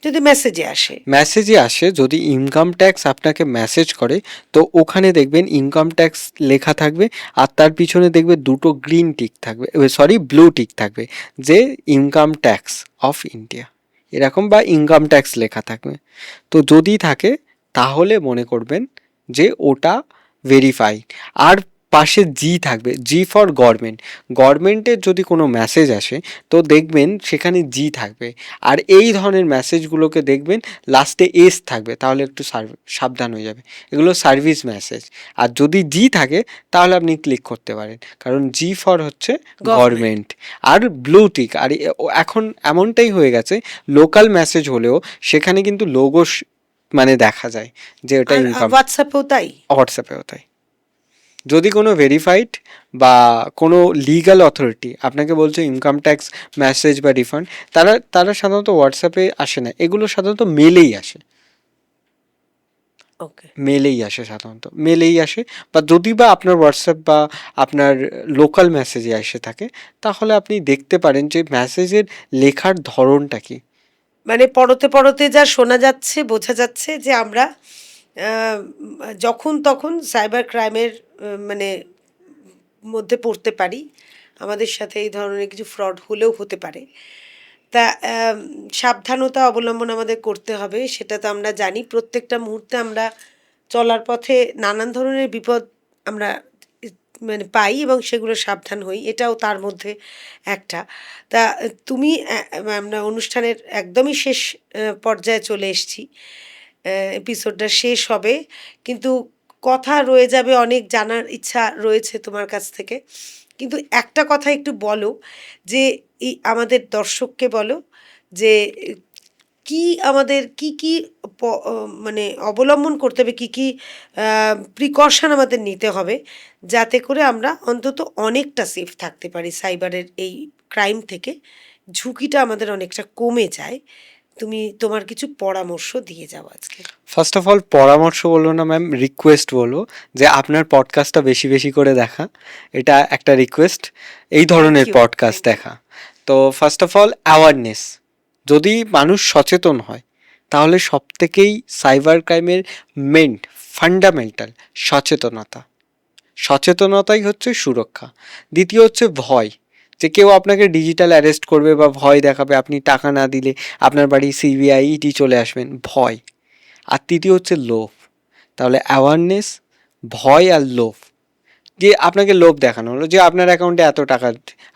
যদি মেসেজে আসে। মেসেজে আসে, যদি ইনকাম ট্যাক্স আপনাকে মেসেজ করে, তো ওখানে দেখবেন ইনকাম ট্যাক্স লেখা থাকবে, আর তার পিছনে দেখবে দুটো গ্রিন টিক থাকবে, ব্লু টিক থাকবে, যে ইনকাম ট্যাক্স অফ ইন্ডিয়া এরকম, বা ইনকাম ট্যাক্স লেখা থাকবে। তো যদি থাকে তাহলে মনে করবেন যে ওটা ভেরিফাইড। আর পাশে জি থাকবে, জি ফর গভর্নমেন্ট। গভর্নমেন্টের যদি কোনো মেসেজ আসে তো দেখবেন সেখানে জি থাকবে। আর এই ধরনের মেসেজগুলোকে দেখবেন লাস্টে এস থাকবে, তাহলে একটু সাবধান হয়ে যাবে, এগুলো সার্ভিস মেসেজ। আর যদি জি থাকে তাহলে আপনি ক্লিক করতে পারেন, কারণ জি ফর হচ্ছে গভর্নমেন্ট। গভর্নমেন্ট। আর ব্লু টিক, আর এখন এমনটাই হয়ে গেছে লোকাল মেসেজ হলেও সেখানে কিন্তু লোগো মানে দেখা যায় যে ওটা আর ইনকাম। হোয়াটসঅ্যাপেও তাই? হোয়াটসঅ্যাপেও তাই। যদি কোনো ভেরিফাইড বা কোনো লিগ্যাল অথরিটি আপনাকে বলছে ইনকাম ট্যাক্স মেসেজ বা রিফান্ড, তারা তারা সাধারণত হোয়াটসঅ্যাপে আসে না, এগুলো সাধারণত মেলেই আসে। ওকে। মেলেই আসে, সাধারণত মেলেই আসে। বা যদি বা আপনার হোয়াটসঅ্যাপ বা আপনার লোকাল মেসেজে এসে থাকে, তাহলে আপনি দেখতে পারেন যে মেসেজের লেখার ধরনটা কী। মানে পরতে পরতে যা শোনা যাচ্ছে, বোঝা যাচ্ছে যে আমরা আহ, যখন তখন সাইবার ক্রাইমের মানে মধ্যে পড়তে পারি। আমাদের সাথে এই ধরনের কিছু ফ্রড হলেও হতে পারে। তা সাবধানতা অবলম্বন আমাদের করতে হবে, সেটা তো আমরা জানি। প্রত্যেকটা মুহূর্তে আমরা চলার পথে নানান ধরনের বিপদ আমরা মানে পাই এবং সেগুলো সাবধান হই, এটাও তার মধ্যে একটা। তা তুমি আমরা অনুষ্ঠানের একদমই শেষ পর্যায়ে চলে এসেছি। এপিসোডটা শেষ হবে, কিন্তু কথা রয়ে যাবে, অনেক জানার ইচ্ছা রয়েছে তোমার কাছ থেকে। কিন্তু একটা কথা একটু বলো, যে এই আমাদের দর্শককে বলো যে কি আমাদের কি কি মানে অবলম্বন করতে হবে, কি কি প্রিকশন আমাদের নিতে হবে, যাতে করে আমরা অন্তত অনেকটা সেফ থাকতে পারি সাইবারের এই ক্রাইম থেকে, ঝুঁকিটা আমাদের অনেকটা কমে যায়। তুমি তোমার কিছু পরামর্শ দিয়ে যাও আজকে। ফার্স্ট অফ অল পরামর্শ বলবো না ম্যাম, রিকোয়েস্ট বলবো যে আপনার পডকাস্টটা বেশি বেশি করে দেখা, এটা একটা রিকোয়েস্ট, এই থ্যাংক ধরনের ইউ, পডকাস্ট থ্যাংক ইউ। দেখা। তো ফার্স্ট অফ অল অ্যাওয়ারনেস, যদি মানুষ সচেতন হয় তাহলে সব থেকেই সাইবার ক্রাইমের মেন ফান্ডামেন্টাল সচেতনতা। সচেতনতাই হচ্ছে সুরক্ষা। দ্বিতীয় হচ্ছে ভয়, যে কেউ আপনাকে ডিজিটাল অ্যারেস্ট করবে বা ভয় দেখাবে, আপনি টাকা না দিলে আপনার বাড়ি সিবিআই ইডি চলে আসবেন, ভয়। আর তৃতীয় হচ্ছে লোভ। তাহলে অ্যাওয়ারনেস, ভয় আর লোভ, যে আপনাকে লোভ দেখানো হলো যে আপনার অ্যাকাউন্টে এত টাকা,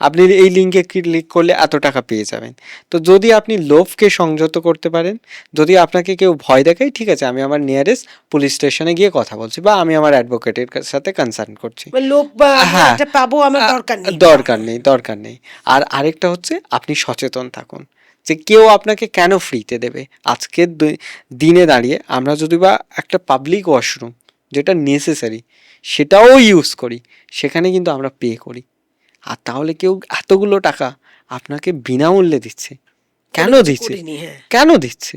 আপনি এই লিঙ্কে ক্লিক করলে এত টাকা পেয়ে যাবেন। তো যদি আপনি লোভকে সংযত করতে পারেন, যদি আপনাকে কেউ ভয় দেখায়, ঠিক আছে আমি আমার নিয়ারেস্ট পুলিশ স্টেশনে গিয়ে কথা বলছি বা আমি আমার অ্যাডভোকেটের সাথে কনসাল্ট করছি। মানে লোক বা আমি হ্যাঁ, একটা পাবো, আমার দরকার নেই, না দরকার নেই, দরকার নেই। আর আরেকটা হচ্ছে আপনি সচেতন থাকুন, যে কেউ আপনাকে কেন ফ্রিতে দেবে। আজকের দিনে দাঁড়িয়ে আমরা যদি বা একটা পাবলিক ওয়াশরুম যেটা নেসেসারি সেটাও ইউজ করি, সেখানে কিন্তু আমরা পে করি। আর তাহলে কেউ এতগুলো টাকা আপনাকে বিনামূল্যে দিচ্ছে, কোনো কেন কিছু দিচ্ছে? করিনি। হ্যাঁ। কেন দিচ্ছে?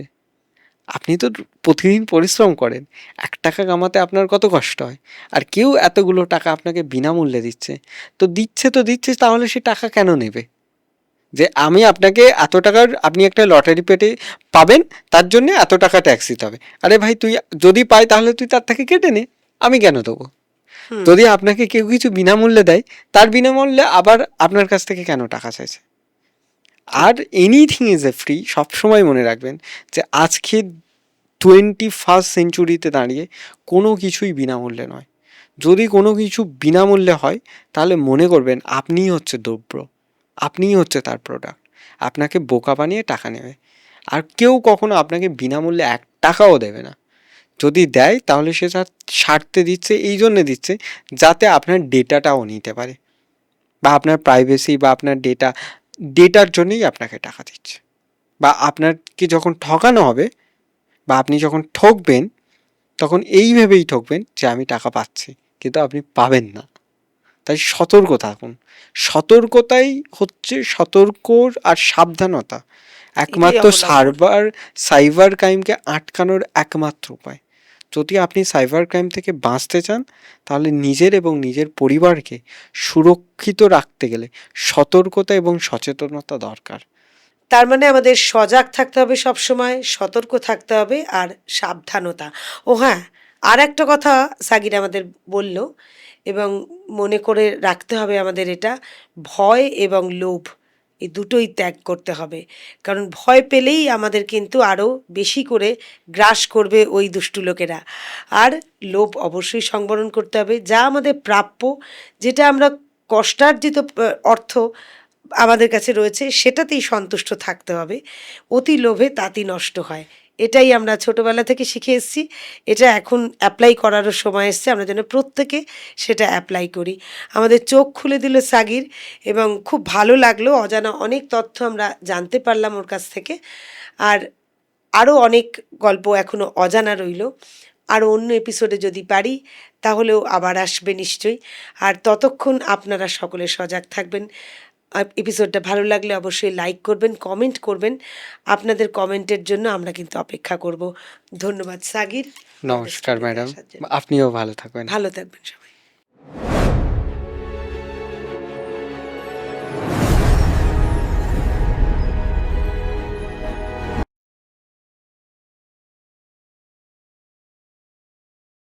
আপনি তো প্রতিদিন পরিশ্রম করেন, ৳১ কামাতে আপনার কত কষ্ট হয়। আর কেউ এতগুলো টাকা আপনাকে বিনামূল্যে দিচ্ছে। তো দিচ্ছে, তাহলে সে টাকা কেন নেবে? যে আমি আপনাকে এত টাকার, আপনি একটা লটারি পেটে পাবেন, তার জন্যে এত টাকা ট্যাক্স দিতে হবে। আরে ভাই, তুই যদি পাই তাহলে তুই তার থেকে কেটে নে, আমি কেন দেবো? হুম। যদি আপনাকে কেউ কিছু বিনামূল্যে দেয়, তার বিনামূল্যে আবার আপনার কাছ থেকে কেন টাকা চাইছে? আর এনিথিং ইজ এ ফ্রি, সবসময় মনে রাখবেন যে আজকে 21st সেঞ্চুরিতে দাঁড়িয়ে কোনো কিছুই বিনামূল্যে নয়। যদি কোনো কিছু বিনামূল্যে হয় তাহলে মনে করবেন আপনিই হচ্ছে দ্রব্য, আপনিই হচ্ছে তার প্রোডাক্ট। আপনাকে বোকা বানিয়ে টাকা নেবে। আর কেউ কখনো আপনাকে বিনামূল্যে ৳1 দেবে না। যদি দেয় তাহলে সে তার স্বার্থে দিচ্ছে, এই জন্যে দিচ্ছে যাতে আপনার ডেটাটাও নিতে পারে, বা আপনার প্রাইভেসি বা আপনার ডেটার জন্যই আপনাকে টাকা দিচ্ছে। বা আপনাকে যখন ঠকানো হবে বা আপনি যখন ঠকবেন, তখন এই ভেবেই ঠকবেন যে আমি টাকা পাচ্ছি, কিন্তু আপনি পাবেন না। তাই সতর্ক থাকুন। সতর্কতাই হচ্ছে সতর্ক আর সাবধানতা এটাই একমাত্র অবলম্বন। সাইবার ক্রাইমকে আটকানোর একমাত্র উপায়। যদি আপনি সাইবার ক্রাইম থেকে বাঁচতে চান, তাহলে নিজের এবং নিজের পরিবারকে সুরক্ষিত রাখতে গেলে সতর্কতা এবং সচেতনতা দরকার। তার মানে আমাদের সজাগ থাকতে হবে, সব সময় সতর্ক থাকতে হবে, আর সাবধানতা। ও হ্যাঁ, আর একটা কথা সাগির আমাদের বলল, এবং মনে করে রাখতে হবে আমাদের, এটা ভয় এবং লোভ, এই দুটোই ত্যাগ করতে হবে, কারণ ভয় পেলেই আমাদের কিন্তু আরও বেশি করে গ্রাস করবে ওই দুষ্টু লোকেরা। আর লোভ অবশ্যই সংবরণ করতে হবে, যা আমাদের প্রাপ্য, যেটা আমরা কষ্টার্জিত অর্থ আমাদের কাছে রয়েছে সেটাতেই সন্তুষ্ট থাকতে হবে। অতি লোভে তাঁতি নষ্ট হয়, এটাই আমরা ছোটোবেলা থেকে শিখে এসেছি। এটা এখন অ্যাপ্লাই করারও সময় এসছে, আমরা যেন প্রত্যেকে সেটা অ্যাপ্লাই করি। আমাদের চোখ খুলে দিল সাগির, এবং খুব ভালো লাগলো, অজানা অনেক তথ্য আমরা জানতে পারলাম ওর কাছ থেকে। আর আরও অনেক গল্প এখনও অজানা রইল। আরও অন্য এপিসোডে যদি পারি তাহলেও আবার আসবে নিশ্চয়ই। আর ততক্ষণ আপনারা সকলে সজাগ থাকবেন। এপিসোডটা ভালো লাগলে অবশ্যই লাইক করবেন, কমেন্ট করবেন। আপনাদের কমেন্টের জন্য আমরা কিন্তু অপেক্ষা করব। ধন্যবাদ সাগির। নমস্কার ম্যাডাম, আপনিও ভালো থাকবেন। ভালো থাকবেন সবাই।